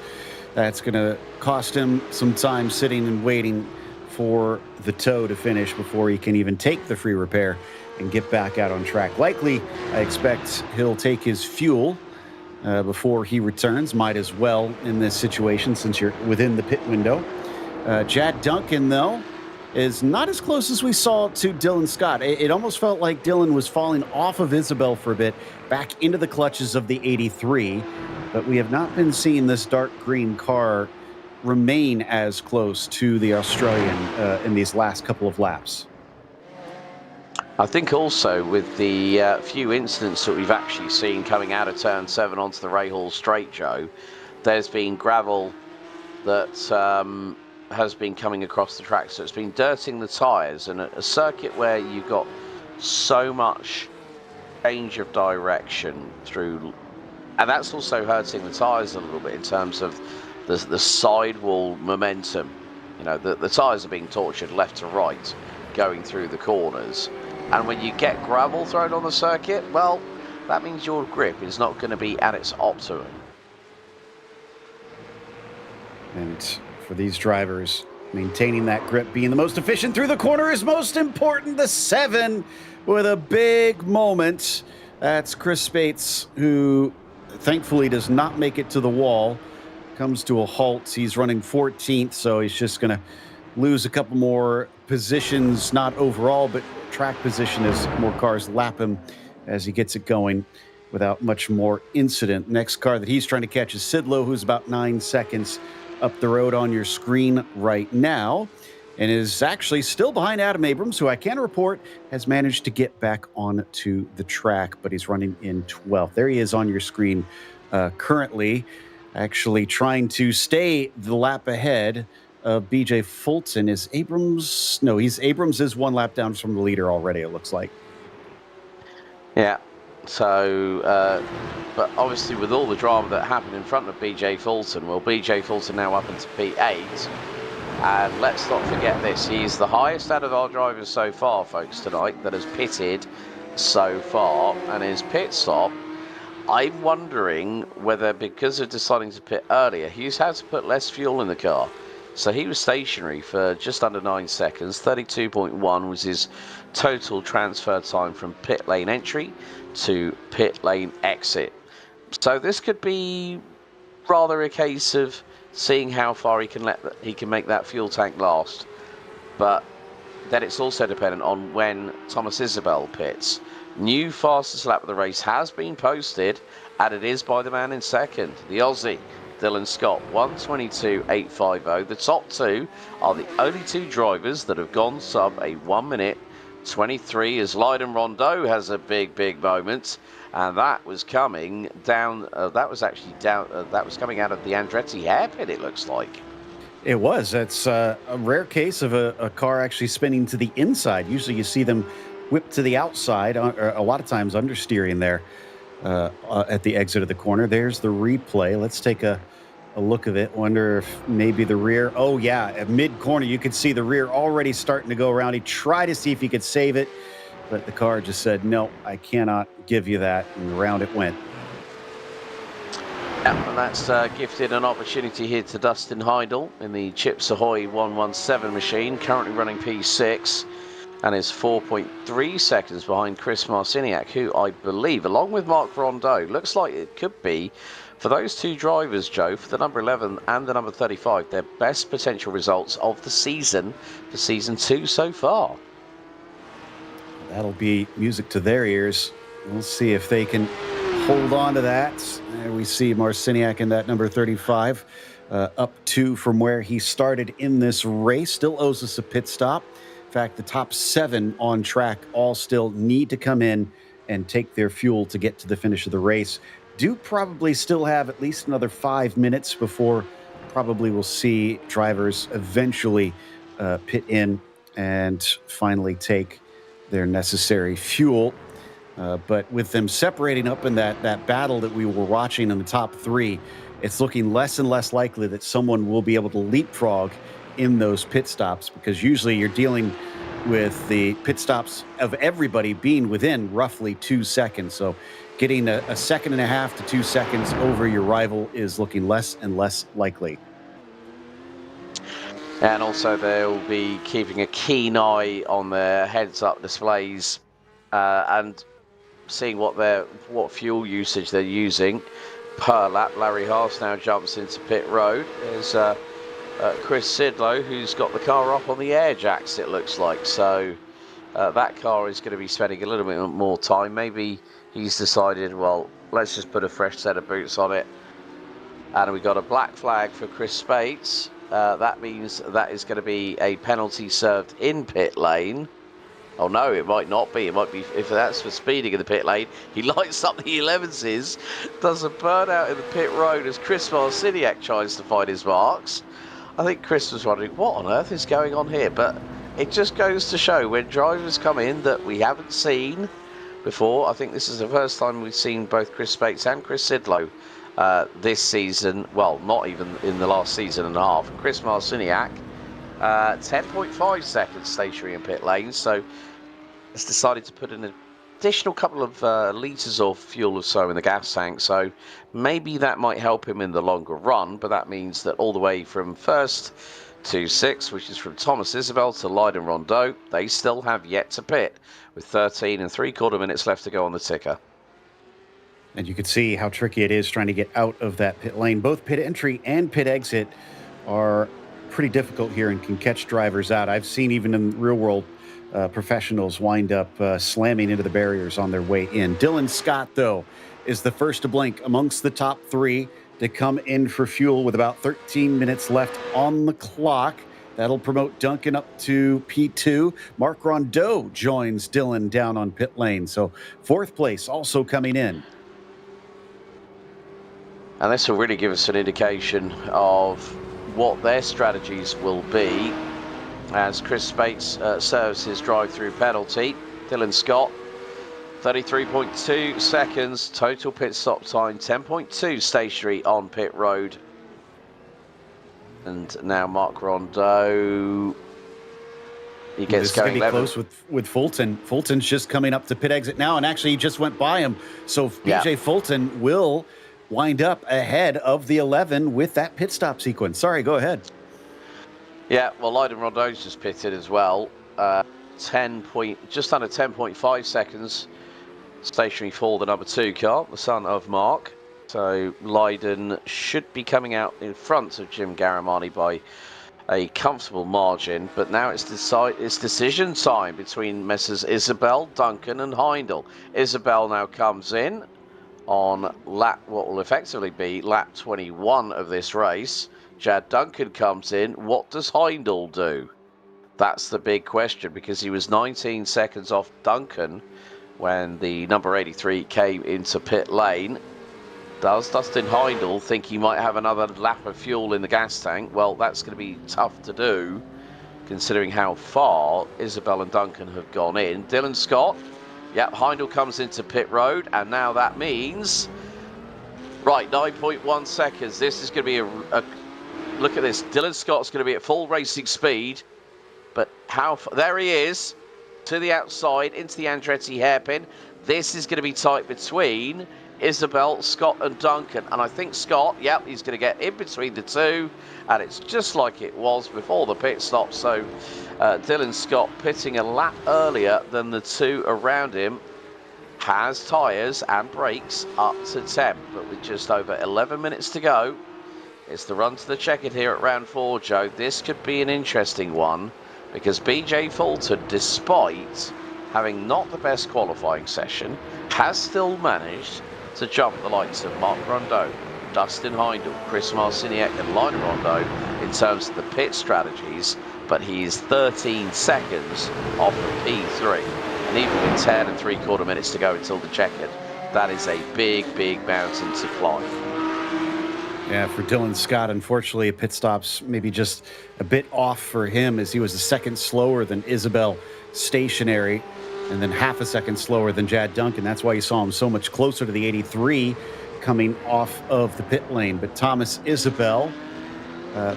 that's going to cost him some time sitting and waiting for the tow to finish before he can even take the free repair and get back out on track. Likely, I expect he'll take his fuel before he returns. Might as well in this situation since you're within the pit window. Chad Duncan, though, is not as close as we saw to Dylan Scott. It almost felt like Dylan was falling off of Isabel for a bit, back into the clutches of the 83, but we have not been seeing this dark green car remain as close to the Australian in these last couple of laps. I think also with the few incidents that we've actually seen coming out of turn 7 onto the Rahal straight, Joe, there's been gravel that has been coming across the track, so it's been dirting the tyres, and a circuit where you've got so much change of direction through, and that's also hurting the tyres a little bit in terms of the sidewall momentum. You know, the tyres are being tortured left to right going through the corners, and when you get gravel thrown on the circuit, well, that means your grip is not going to be at its optimum. And for these drivers, maintaining that grip, being the most efficient through the corner is most important. The 7 with a big moment. That's Chris Spates, who thankfully does not make it to the wall. Comes to a halt. He's running 14th, so he's just going to lose a couple more positions, not overall, but track position as more cars lap him as he gets it going without much more incident. Next car that he's trying to catch is Sidlow, who's about 9 seconds up the road on your screen right now, and is actually still behind Adam Abrams, who I can report has managed to get back onto the track, but he's running in 12th. There he is on your screen currently, actually trying to stay the lap ahead of BJ Fulton. Is Abrams? No, Abrams is 1 lap down from the leader already, it looks like. Yeah. So, but obviously with all the drama that happened in front of BJ Fulton, well, BJ Fulton now up into P8. And let's not forget this, he's the highest out of our drivers so far, folks, tonight, that has pitted so far. And his pit stop, I'm wondering whether because of deciding to pit earlier, he's had to put less fuel in the car. So he was stationary for just under 9 seconds. 32.1 was his total transfer time from pit lane entry to pit lane exit. So this could be rather a case of seeing how far he can make that fuel tank last. But then it's also dependent on when Thomas Isabel pits. New fastest lap of the race has been posted, and it is by the man in second, the Aussie Dylan Scott, 1:22.850. The top 2 are the only 2 drivers that have gone sub a 1:23, as Lydon Rondeau has a big moment, and that was coming down. That was coming out of the Andretti hairpin, it looks like. It was. That's a rare case of a car actually spinning to the inside. Usually you see them whip to the outside, a lot of times understeering there at the exit of the corner. There's the replay. Let's take a look of it. Wonder if maybe the rear. Oh, yeah, at mid-corner, you could see the rear already starting to go around. He tried to see if he could save it, but the car just said, no, I cannot give you that, and around it went. Yeah, and that's gifted an opportunity here to Dustin Heidel in the Chips Ahoy 117 machine, currently running P6, and is 4.3 seconds behind Chris Marciniak, who I believe, along with Mark Rondeau, looks like it could be, for those 2 drivers, Joe, for the number 11 and the number 35, their best potential results of the season for season 2 so far. That'll be music to their ears. We'll see if they can hold on to that. There we see Marciniak in that number 35, up 2 from where he started in this race. Still owes us a pit stop. In fact, the top 7 on track all still need to come in and take their fuel to get to the finish of the race do probably still have at least another 5 minutes before probably we'll see drivers eventually pit in and finally take their necessary fuel. But with them separating up in that battle that we were watching in the top three, it's looking less and less likely that someone will be able to leapfrog in those pit stops, because usually you're dealing with the pit stops of everybody being within roughly 2 seconds. So getting a second and a half to 2 seconds over your rival is looking less and less likely. And also they'll be keeping a keen eye on their heads-up displays and seeing what fuel usage they're using per lap. Larry Haas now jumps into pit road. There's Chris Sidlow, who's got the car up on the air jacks, it looks like. So that car is going to be spending a little bit more time. Maybe he's decided, well, let's just put a fresh set of boots on it. And we got a black flag for Chris Spates. That means that is going to be a penalty served in pit lane. Oh no, it might not be. It might be, if that's for speeding in the pit lane. He lights up the 11s, does a burnout in the pit road as Chris Marciniak tries to find his marks. I think Chris was wondering, what on earth is going on here? But it just goes to show when drivers come in that we haven't seen before. I think this is the first time we've seen both Chris Spates and Chris Sidlow this season. Well, not even in the last season and a half. Chris Marciniak, 10.5 seconds stationary in pit lane, so it's decided to put an additional couple of litres of fuel or so in the gas tank, so maybe that might help him in the longer run. But that means that all the way from first to sixth, which is from Thomas Isabel to Lydon Rondeau, they still have yet to pit, with 13 3/4 minutes left to go on the ticker. And you can see how tricky it is trying to get out of that pit lane. Both pit entry and pit exit are pretty difficult here and can catch drivers out. I've seen even in real world professionals wind up slamming into the barriers on their way in. Dylan Scott, though, is the first to blink amongst the top three to come in for fuel with about 13 minutes left on the clock. That'll promote Duncan up to P2. Mark Rondeau joins Dylan down on pit lane. So fourth place also coming in. And this will really give us an indication of what their strategies will be as Chris Spates serves his drive-through penalty. Dylan Scott, 33.2 seconds, total pit stop time, 10.2 stationary on pit road. And now Mark Rondeau, he gets going level. Close with Fulton. Fulton's just coming up to pit exit now, and actually he just went by him. So BJ Fulton will wind up ahead of the 11 with that pit stop sequence. Sorry, go ahead. Yeah, well, Lydon Rondeau's just pitted as well. Just under 10.5 seconds stationary for the number 2 car, the son of Mark. So Lydon should be coming out in front of Jim Garamani by a comfortable margin. But now it's decision time between Messrs. Isabel, Duncan and Heindel. Isabel now comes in on what will effectively be lap 21 of this race. Jad Duncan comes in. What does Heindel do? That's the big question, because he was 19 seconds off Duncan when the number 83 came into pit lane. Does Dustin Heindel think he might have another lap of fuel in the gas tank? Well, that's going to be tough to do, considering how far Isabel and Duncan have gone in. Dylan Scott, Heindel comes into pit road, and now that means, right, 9.1 seconds. This is going to be a look at this. Dylan Scott's going to be at full racing speed, but there he is, to the outside, into the Andretti hairpin. This is going to be tight between Isabel, Scott and Duncan, and I think Scott, he's going to get in between the two, and it's just like it was before the pit stop. So Dylan Scott, pitting a lap earlier than the two around him, has tyres and brakes up to 10, but with just over 11 minutes to go, it's the run to the checkered here at round 4, Joe. This could be an interesting one, because BJ Fulton, despite having not the best qualifying session, has still managed to jump the likes of Mark Rondeau, Dustin Heindel, Chris Marciniak and Lydon Rondeau in terms of the pit strategies, but he is 13 seconds off of P3. And even with 10 and 3/4 minutes to go until the checkered, that is a big, big mountain to climb. Yeah, for Dylan Scott, unfortunately, pit stops maybe just a bit off for him as he was a second slower than Isabel stationary and then half a second slower than Jad Duncan. That's why you saw him so much closer to the 83 coming off of the pit lane. But Thomas Isabel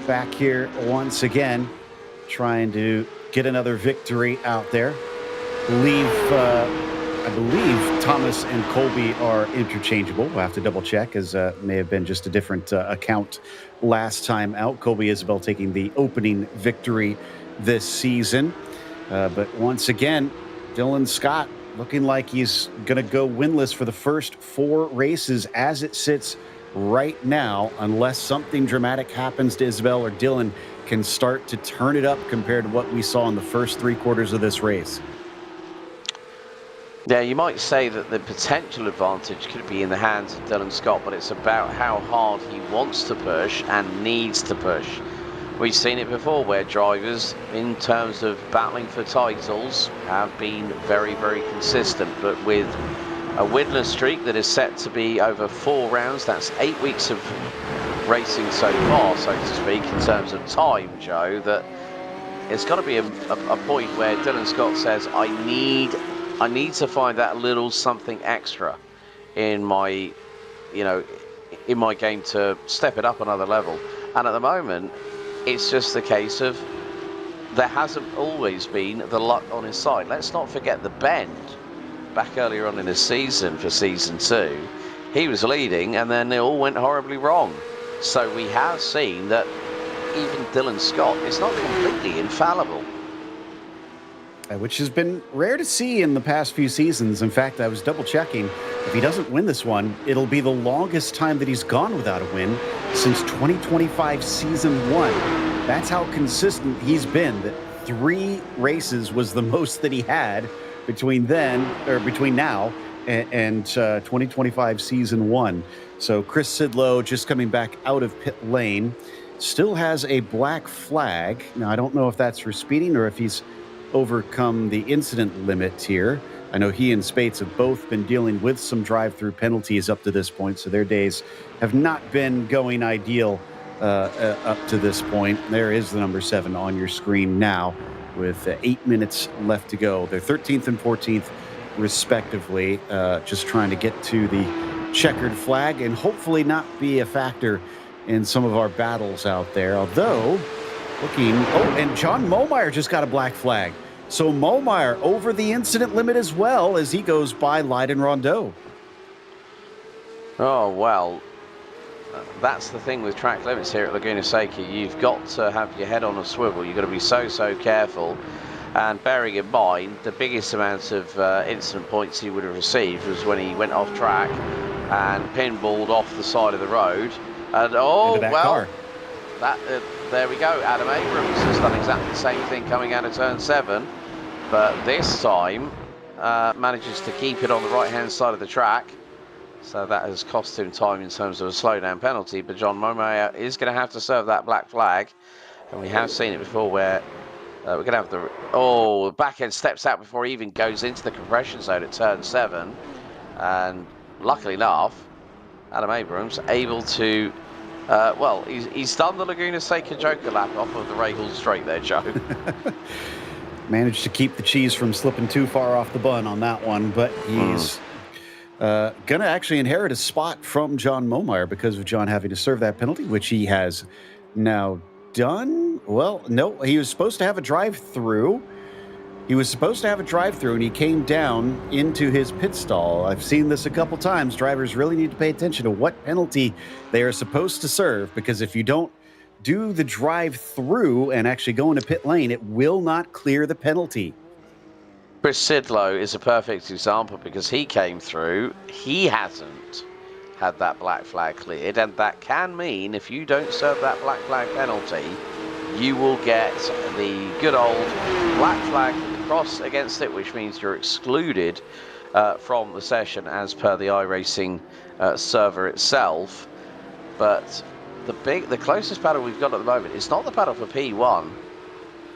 back here once again, trying to get another victory out there. I believe Thomas and Colby are interchangeable. We'll have to double check, as may have been just a different account last time out. Colby Isabel taking the opening victory this season. But once again, Dylan Scott looking like he's going to go winless for the first 4 races as it sits right now, unless something dramatic happens to Isabel or Dylan can start to turn it up compared to what we saw in the first 3/4 of this race. Yeah, you might say that the potential advantage could be in the hands of Dylan Scott, but it's about how hard he wants to push and needs to push. We've seen it before where drivers, in terms of battling for titles, have been very, very consistent. But with a winless streak that is set to be over 4 rounds, that's 8 weeks of racing so far, so to speak, in terms of time, Joe, that it's got to be a point where Dylan Scott says, I need to find that little something extra in my, in my game to step it up another level. And at the moment, it's just the case of there hasn't always been the luck on his side. Let's not forget the bend back earlier on in the season for season 2. He was leading and then it all went horribly wrong. So we have seen that even Dylan Scott is not completely infallible. Which has been rare to see in the past few seasons. In fact, I was double checking. If he doesn't win this one, it'll be the longest time that he's gone without a win since 2025 season 1. That's how consistent he's been. That 3 races was the most that he had between now and 2025 season 1. So Chris Sidlow, just coming back out of pit lane, still has a black flag. Now, I don't know if that's for speeding or if he's overcome the incident limit here. I know he and Spates have both been dealing with some drive-through penalties up to this point, so their days have not been going ideal up to this point. There is the number 7 on your screen now with 8 minutes left to go. They're 13th and 14th respectively, just trying to get to the checkered flag and hopefully not be a factor in some of our battles out there. Although, and John Momeyer just got a black flag. So Momeyer over the incident limit as well as he goes by Leiden Rondeau. Oh, well, that's the thing with track limits here at Laguna Seca. You've got to have your head on a swivel. You've got to be so careful. And bearing in mind, the biggest amount of incident points he would have received was when he went off track and pinballed off the side of the road. And car. There we go. Adam Abrams has done exactly the same thing coming out of turn 7, but this time manages to keep it on the right-hand side of the track. So that has cost him time in terms of a slowdown penalty. But John Momeyer is going to have to serve that black flag, and we have seen it before where we're going to have the back end steps out before he even goes into the compression zone at turn 7, and luckily enough, Adam Abrams able to. He's done the Laguna Seca Joker lap off of the Rahal straight there, Joe. Managed to keep the cheese from slipping too far off the bun on that one, but he's going to actually inherit a spot from John Momeyer because of John having to serve that penalty, which he has now done. Well, no, he was supposed to have a drive-through. And he came down into his pit stall. I've seen this a couple times. Drivers really need to pay attention to what penalty they are supposed to serve, because if you don't do the drive-through and actually go into pit lane, it will not clear the penalty. Chris Sidlow is a perfect example because he came through. He hasn't had that black flag cleared, and that can mean if you don't serve that black flag penalty, you will get the good old black flag cross against it, which means you're excluded from the session as per the iRacing server itself. But the closest battle we've got at the moment is not the battle for P1,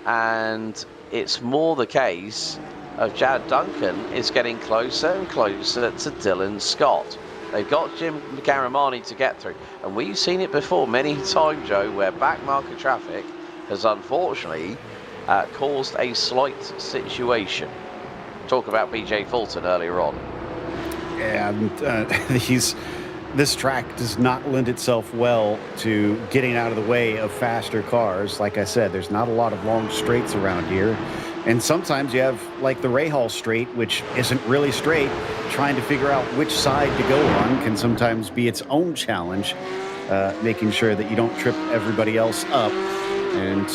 and it's more the case of Chad Duncan is getting closer and closer to Dylan Scott. They've got Jim Garamani to get through, and we've seen it before many times, Joe, where back marker traffic has unfortunately caused a slight situation. Talk about BJ Fulton earlier on. And this track does not lend itself well to getting out of the way of faster cars. Like I said, there's not a lot of long straights around here. And sometimes you have like the Rahal straight, which isn't really straight. Trying to figure out which side to go on can sometimes be its own challenge, making sure that you don't trip everybody else up and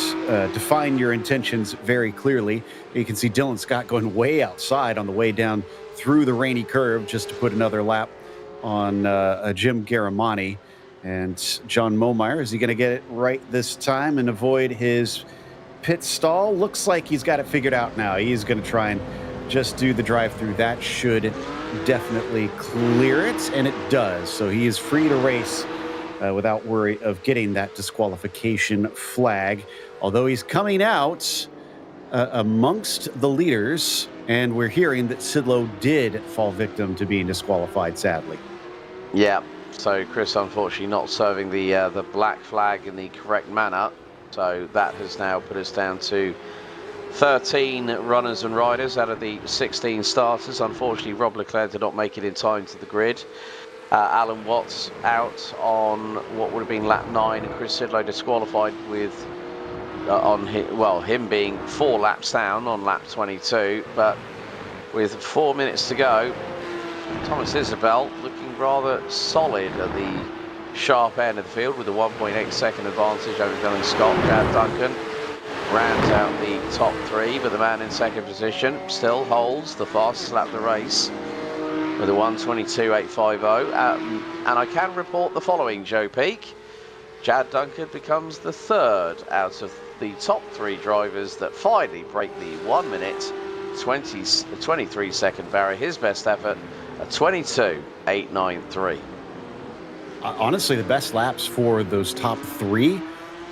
define your intentions very clearly. You can see Dylan Scott going way outside on the way down through the rainy curve just to put another lap on Jim Garamani. And John Momeyer, is he going to get it right this time and avoid his pit stall? Looks like he's got it figured out now. He's going to try and just do the drive-through. That should definitely clear it, and it does. So he is free to race without worry of getting that disqualification flag. Although he's coming out amongst the leaders, and we're hearing that Sidlow did fall victim to being disqualified, sadly. Yeah, so Chris unfortunately not serving the black flag in the correct manner. So that has now put us down to 13 runners and riders out of the 16 starters. Unfortunately, Rob Leclerc did not make it in time to the grid. Alan Watts out on what would have been lap 9, and Chris Sidlow disqualified with him being 4 laps down on lap 22. But with 4 minutes to go, Thomas Isabel looking rather solid at the sharp end of the field with a 1.8 second advantage over Dylan Scott. Chad Duncan rounds out the top 3, but the man in second position still holds the fastest lap of the race with a 1:22.850. And I can report the following, Joe Peak. Chad Duncan becomes the 3rd out of the top 3 drivers that finally break the 1 minute 23 second barrier. His best effort, a 22.893. Honestly, the best laps for those top 3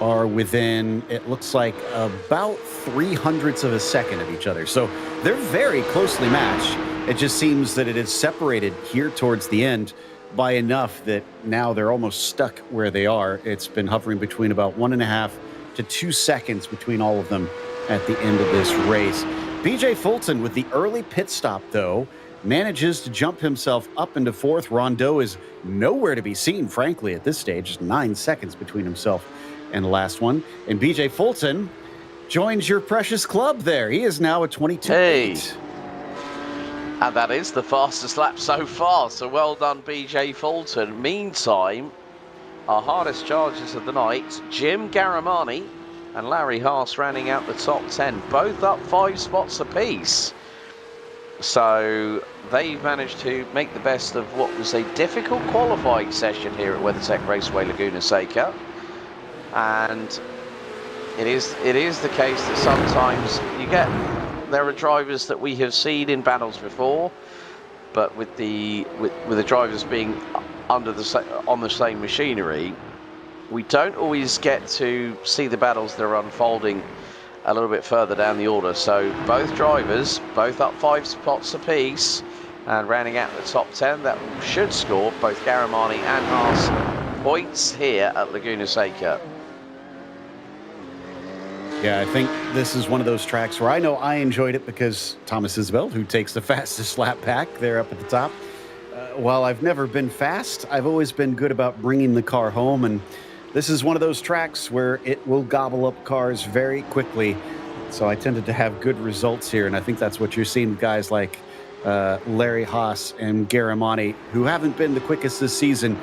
are within, it looks like, about 0.03 of a second of each other. So they're very closely matched. It just seems that it is separated here towards the end by enough that now they're almost stuck where they are. It's been hovering between about 1.5 to 2 seconds between all of them at the end of this race. BJ Fulton with the early pit stop, though, manages to jump himself up into 4th. Rondeau is nowhere to be seen, frankly, at this stage. Just 9 seconds between himself and the last one. And BJ Fulton joins your precious club there. He is now a 22.8. Hey. And that is the fastest lap so far. So well done, BJ Fulton. Meantime, our hardest chargers of the night, Jim Garamani and Larry Haas rounding out the top 10, both up 5 spots apiece. So they've managed to make the best of what was a difficult qualifying session here at WeatherTech Raceway Laguna Seca. And it is the case that sometimes there are drivers that we have seen in battles before, but with the drivers being on the same machinery, we don't always get to see the battles that are unfolding a little bit further down the order. So both drivers, both up 5 spots apiece, and rounding out the top 10, that should score both Garamani and Haas points here at Laguna Seca. Yeah, I think this is one of those tracks where I know I enjoyed it because Thomas Isabel, who takes the fastest lap back there up at the top. While I've never been fast, I've always been good about bringing the car home, and this is one of those tracks where it will gobble up cars very quickly. So I tended to have good results here, and I think that's what you're seeing with guys like Larry Haas and Garamani, who haven't been the quickest this season,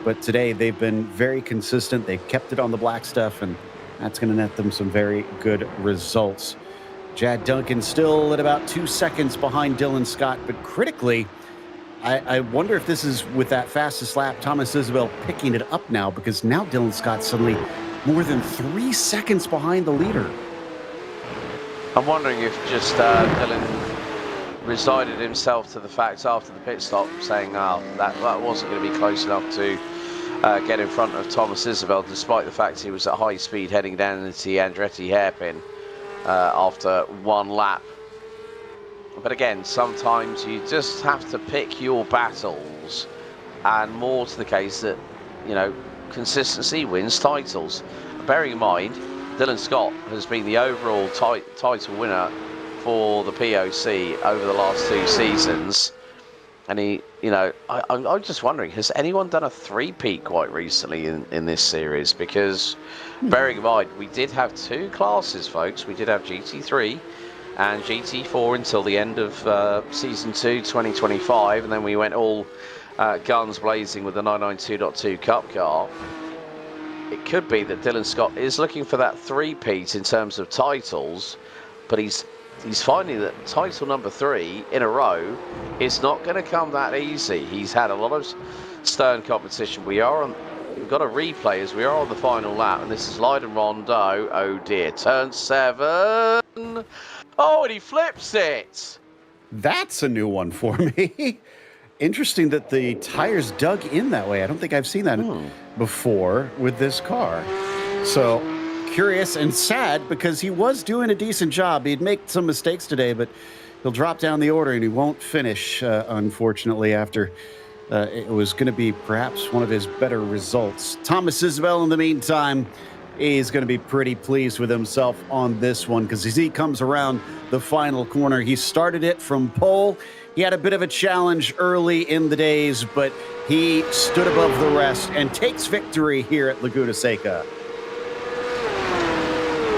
but today they've been very consistent. They've kept it on the black stuff, and that's going to net them some very good results. Chad Duncan still at about 2 seconds behind Dylan Scott, but critically, I wonder if this is with that fastest lap, Thomas Isabel picking it up now, because now Dylan Scott's suddenly more than 3 seconds behind the leader. I'm wondering if just Dylan resigned himself to the fact after the pit stop, saying, oh, that wasn't going to be close enough to get in front of Thomas Isabel, despite the fact he was at high speed heading down into the Andretti hairpin after 1 lap. But again, sometimes you just have to pick your battles, and more to the case that, you know, consistency wins titles. Bearing in mind, Dylan Scott has been the overall title winner for the POC over the last 2 seasons. And he, you know, I'm just wondering, has anyone done a three-peat quite recently in this series? Because bearing in mind, we did have 2 classes, folks. We did have GT3 and GT4 until the end of Season 2, 2025. And then we went all guns blazing with the 992.2 Cup car. It could be that Dylan Scott is looking for that three-peat in terms of titles, but he's finding that title number 3 in a row is not going to come that easy. He's had a lot of stern competition. We've got a replay as we are on the final lap, and this is Lydon Rondeau. Oh dear, turn 7. Oh, and he flips it. That's a new one for me. Interesting that the tires dug in that way. I don't think I've seen that before with this car. So curious and sad, because he was doing a decent job. He'd make some mistakes today, but he'll drop down the order and he won't finish, unfortunately, after it was going to be perhaps one of his better results. Thomas Isabel, in the meantime, he's going to be pretty pleased with himself on this one, because as he comes around the final corner, he started it from pole. He had a bit of a challenge early in the days, but he stood above the rest and takes victory here at Laguna Seca.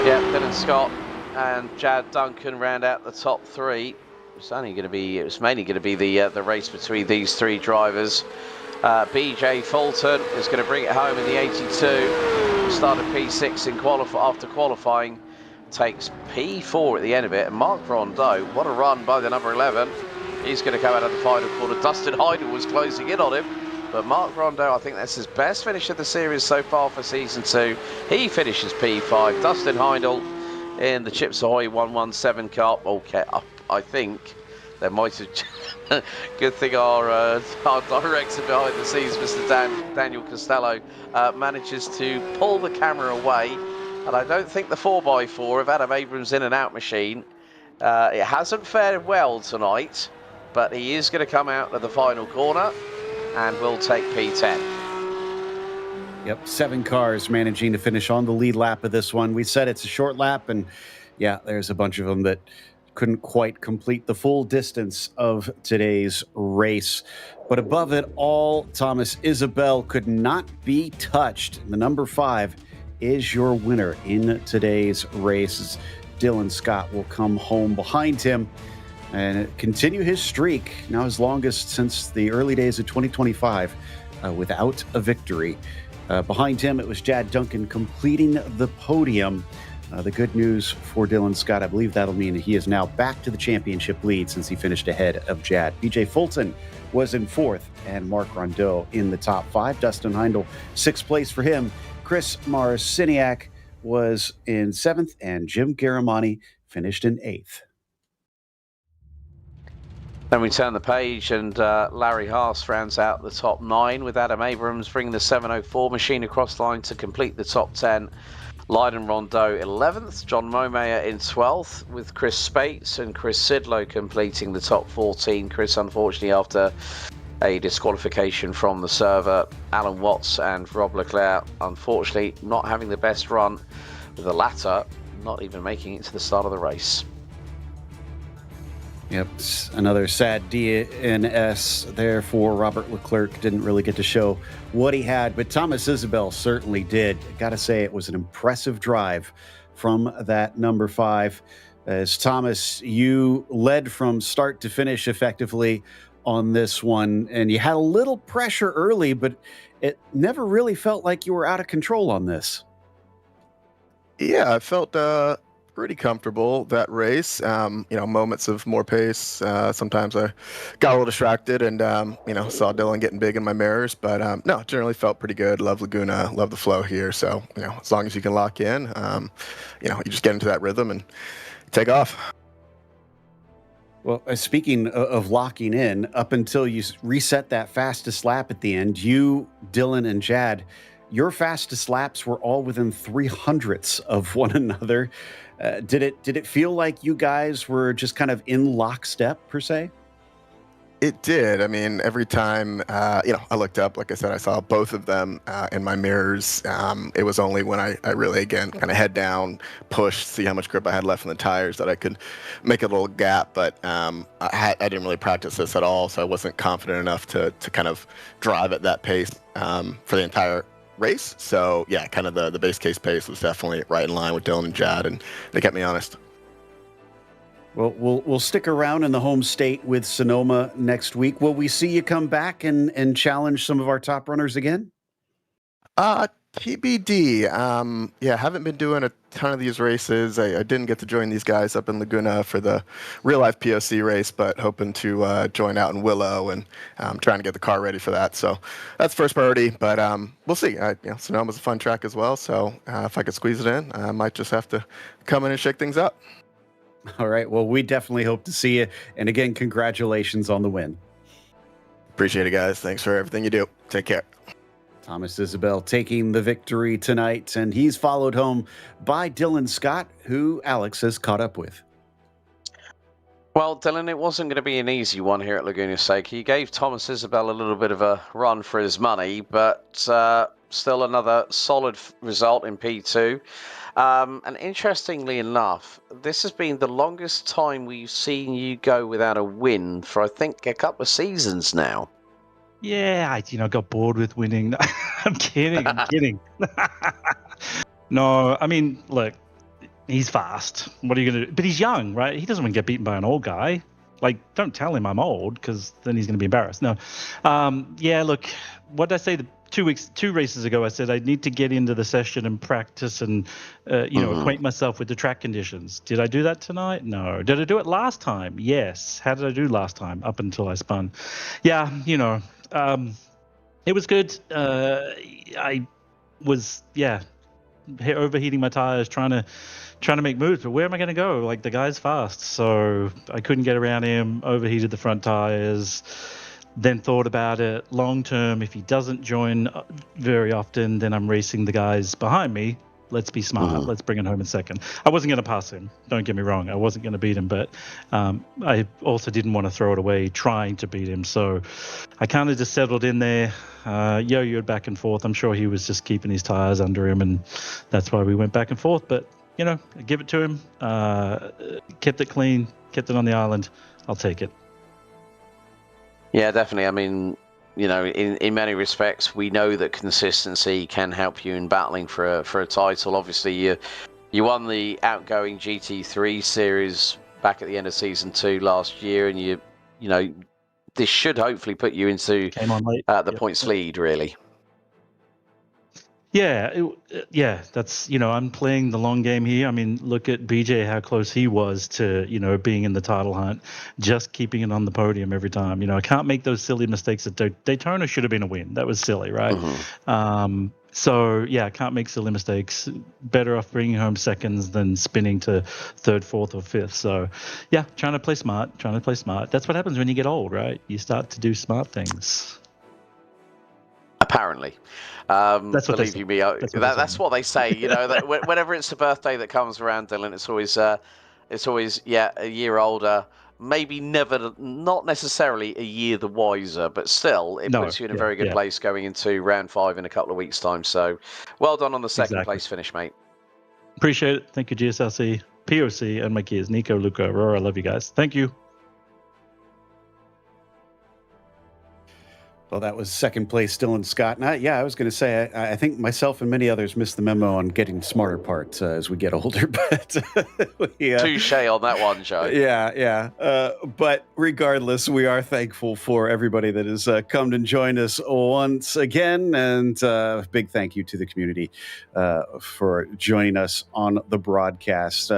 Yeah, Dylan Scott and Jad Duncan round out the top 3. It was mainly going to be the race between these 3 drivers. BJ Fulton is going to bring it home in the 82. Started P6 after qualifying, takes P4 at the end of it. And Mark Rondeau, what a run by the number 11. He's going to come out of the final corner. Dustin Heidel was closing in on him. But Mark Rondeau, I think that's his best finish of the series so far for Season 2. He finishes P5. Dustin Heidel in the Chips Ahoy 117 car. Okay, I think there might have... Good thing our director behind the scenes, Mr. Daniel Costello, manages to pull the camera away. And I don't think the 4x4 of Adam Abrams' in and out machine, it hasn't fared well tonight, but he is going to come out of the final corner and will take P10. Yep, 7 cars managing to finish on the lead lap of this one. We said it's a short lap, and yeah, there's a bunch of them that couldn't quite complete the full distance of today's race. But above it all, Thomas Isabel could not be touched. The number 5 is your winner in today's race. Dylan Scott will come home behind him and continue his streak, now his longest since the early days of 2025, without a victory. Behind him, it was Jad Duncan completing the podium. The good news for Dylan Scott, I believe that'll mean that he is now back to the championship lead since he finished ahead of Jad. BJ Fulton was in 4th, and Mark Rondeau in the top 5. Dustin Heindel, 6th place for him. Chris Marciniak was in 7th, and Jim Garamani finished in 8th. Then we turn the page, and Larry Haas rounds out the top 9 with Adam Abrams bringing the 704 machine across the line to complete the top 10. Lydon Rondeau 11th, John Momayer in 12th, with Chris Spates and Chris Sidlow completing the top 14. Chris, unfortunately, after a disqualification from the server, Alan Watts and Rob Leclerc, unfortunately, not having the best run, with the latter not even making it to the start of the race. Yep, another sad DNS there for Robert Leclerc. Didn't really get to show what he had, but Thomas Isabel certainly did. Gotta say, it was an impressive drive from that number 5. As Thomas, you led from start to finish effectively on this one, and you had a little pressure early, but it never really felt like you were out of control on this. Yeah, I felt pretty comfortable that race. Moments of more pace. Sometimes I got a little distracted and, saw Dylan getting big in my mirrors. But no, generally felt pretty good. Love Laguna. Love the flow here. So, as long as you can lock in, you just get into that rhythm and take off. Well, speaking of locking in, up until you reset that fastest lap at the end, you, Dylan, and Jad, your fastest laps were all within 300ths of one another. Did it feel like you guys were just kind of in lockstep, per se? It did. I mean, every time, I looked up, like I said, I saw both of them in my mirrors. It was only when I really, again, kind of head down, pushed, see how much grip I had left in the tires that I could make a little gap. But I didn't really practice this at all, so I wasn't confident enough to kind of drive at that pace for the entire race. So, yeah, kind of the base case pace was definitely right in line with Dylan and Jad, and they kept me honest. Well, we'll stick around in the home state with Sonoma next week. Will we see you come back and challenge some of our top runners again? TBD. Haven't been doing a ton of these races. I didn't get to join these guys up in Laguna for the real life POC race, but hoping to join out in Willow and trying to get the car ready for that. So that's first priority, but we'll see. Sonoma's a fun track as well. So if I could squeeze it in, I might just have to come in and shake things up. All right. Well, we definitely hope to see you. And again, congratulations on the win. Appreciate it, guys. Thanks for everything you do. Take care. Thomas Isabel taking the victory tonight, and he's followed home by Dylan Scott, who Alex has caught up with. Well, Dylan, it wasn't going to be an easy one here at Laguna Seca. He gave Thomas Isabel a little bit of a run for his money, but still another solid result in P2. And interestingly enough, this has been the longest time we've seen you go without a win for, I think, a couple of seasons now. Yeah, I got bored with winning. I'm kidding. No, I mean, look, he's fast. What are you going to do? But he's young, right? He doesn't want to get beaten by an old guy. Like, don't tell him I'm old, because then he's going to be embarrassed. No. Look, what did I say 2 races ago? I said I need to get into the session and practice and, acquaint myself with the track conditions. Did I do that tonight? No. Did I do it last time? Yes. How did I do last time? Up until I spun. Yeah, it was good. I was, overheating my tires, trying to make moves, but where am I going to go? Like, the guy's fast, so I couldn't get around him. Overheated the front tires. Then thought about it long term. If he doesn't join very often, then I'm racing the guys behind me. Let's be smart. Let's bring it home in second. I wasn't going to pass him. Don't get me wrong. I wasn't going to beat him, but I also didn't want to throw it away trying to beat him. So I kind of just settled in there, yo-yoed back and forth. I'm sure he was just keeping his tires under him, and that's why we went back and forth. But, I give it to him, kept it clean, kept it on the island. I'll take it. Yeah, definitely. I mean, in many respects, we know that consistency can help you in battling for a title. Obviously, you won the outgoing GT3 series back at the end of season 2 last year, and this should hopefully put you into the points lead, really. Yeah, that's, I'm playing the long game here. I mean, look at BJ, how close he was to, being in the title hunt, just keeping it on the podium every time. I can't make those silly mistakes at Daytona. Should have been a win. That was silly, right? So, I can't make silly mistakes. Better off bringing home seconds than spinning to 3rd, 4th, or 5th. So, trying to play smart. That's what happens when you get old, right? You start to do smart things. Apparently. That's what believe you me, that's what they say. That whenever it's a birthday that comes around, Dylan, it's always a year older. Maybe not necessarily a year the wiser, but still, it puts you in a very good place going into round 5 in a couple of weeks' time. So, well done on the second place finish, mate. Appreciate it. Thank you, GSRC, POC, and my kids, Nico, Luca, Aurora. I love you guys. Thank you. Well, that was second place, Dylan Scott. And I was going to say, I think myself and many others missed the memo on getting smarter parts as we get older. But touche on that one, Joe. Yeah. But regardless, we are thankful for everybody that has come and joined us once again. And big thank you to the community for joining us on the broadcast.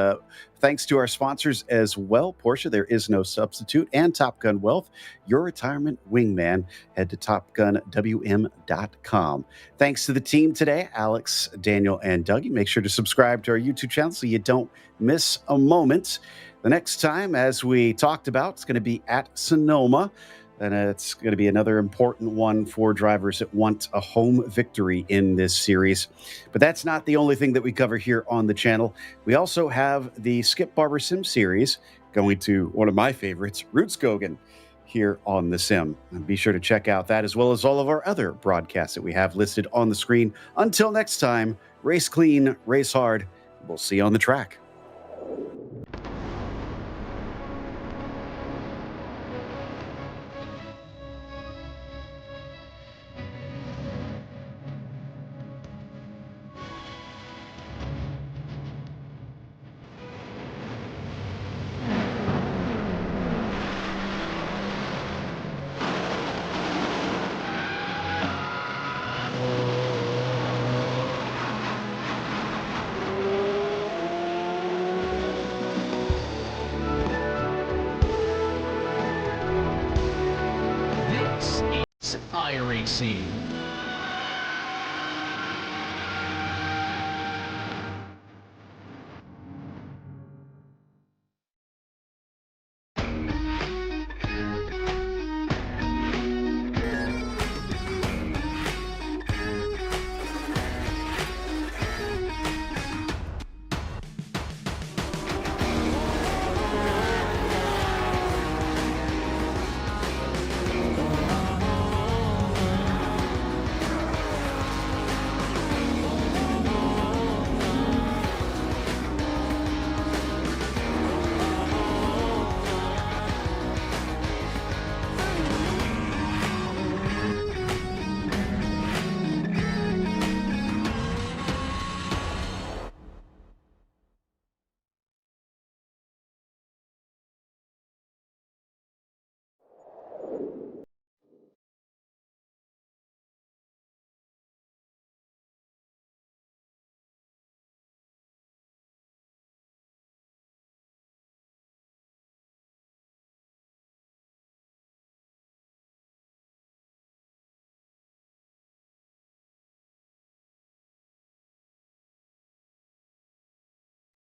Thanks to our sponsors as well, Porsche, there is no substitute, and Top Gun Wealth, your retirement wingman. Head to topgunwm.com. Thanks to the team today, Alex, Daniel, and Dougie. Make sure to subscribe to our YouTube channel so you don't miss a moment. The next time, as we talked about, it's going to be at Sonoma. and it's going to be another important one for drivers that want a home victory in this series. But that's not the only thing that we cover here on the channel. We also have the Skip Barber Sim series going to one of my favorites, Rootscogan, here on the Sim. And be sure to check out that as well as all of our other broadcasts that we have listed on the screen. Until next time, race clean, race hard. We'll see you on the track. This is iRacing.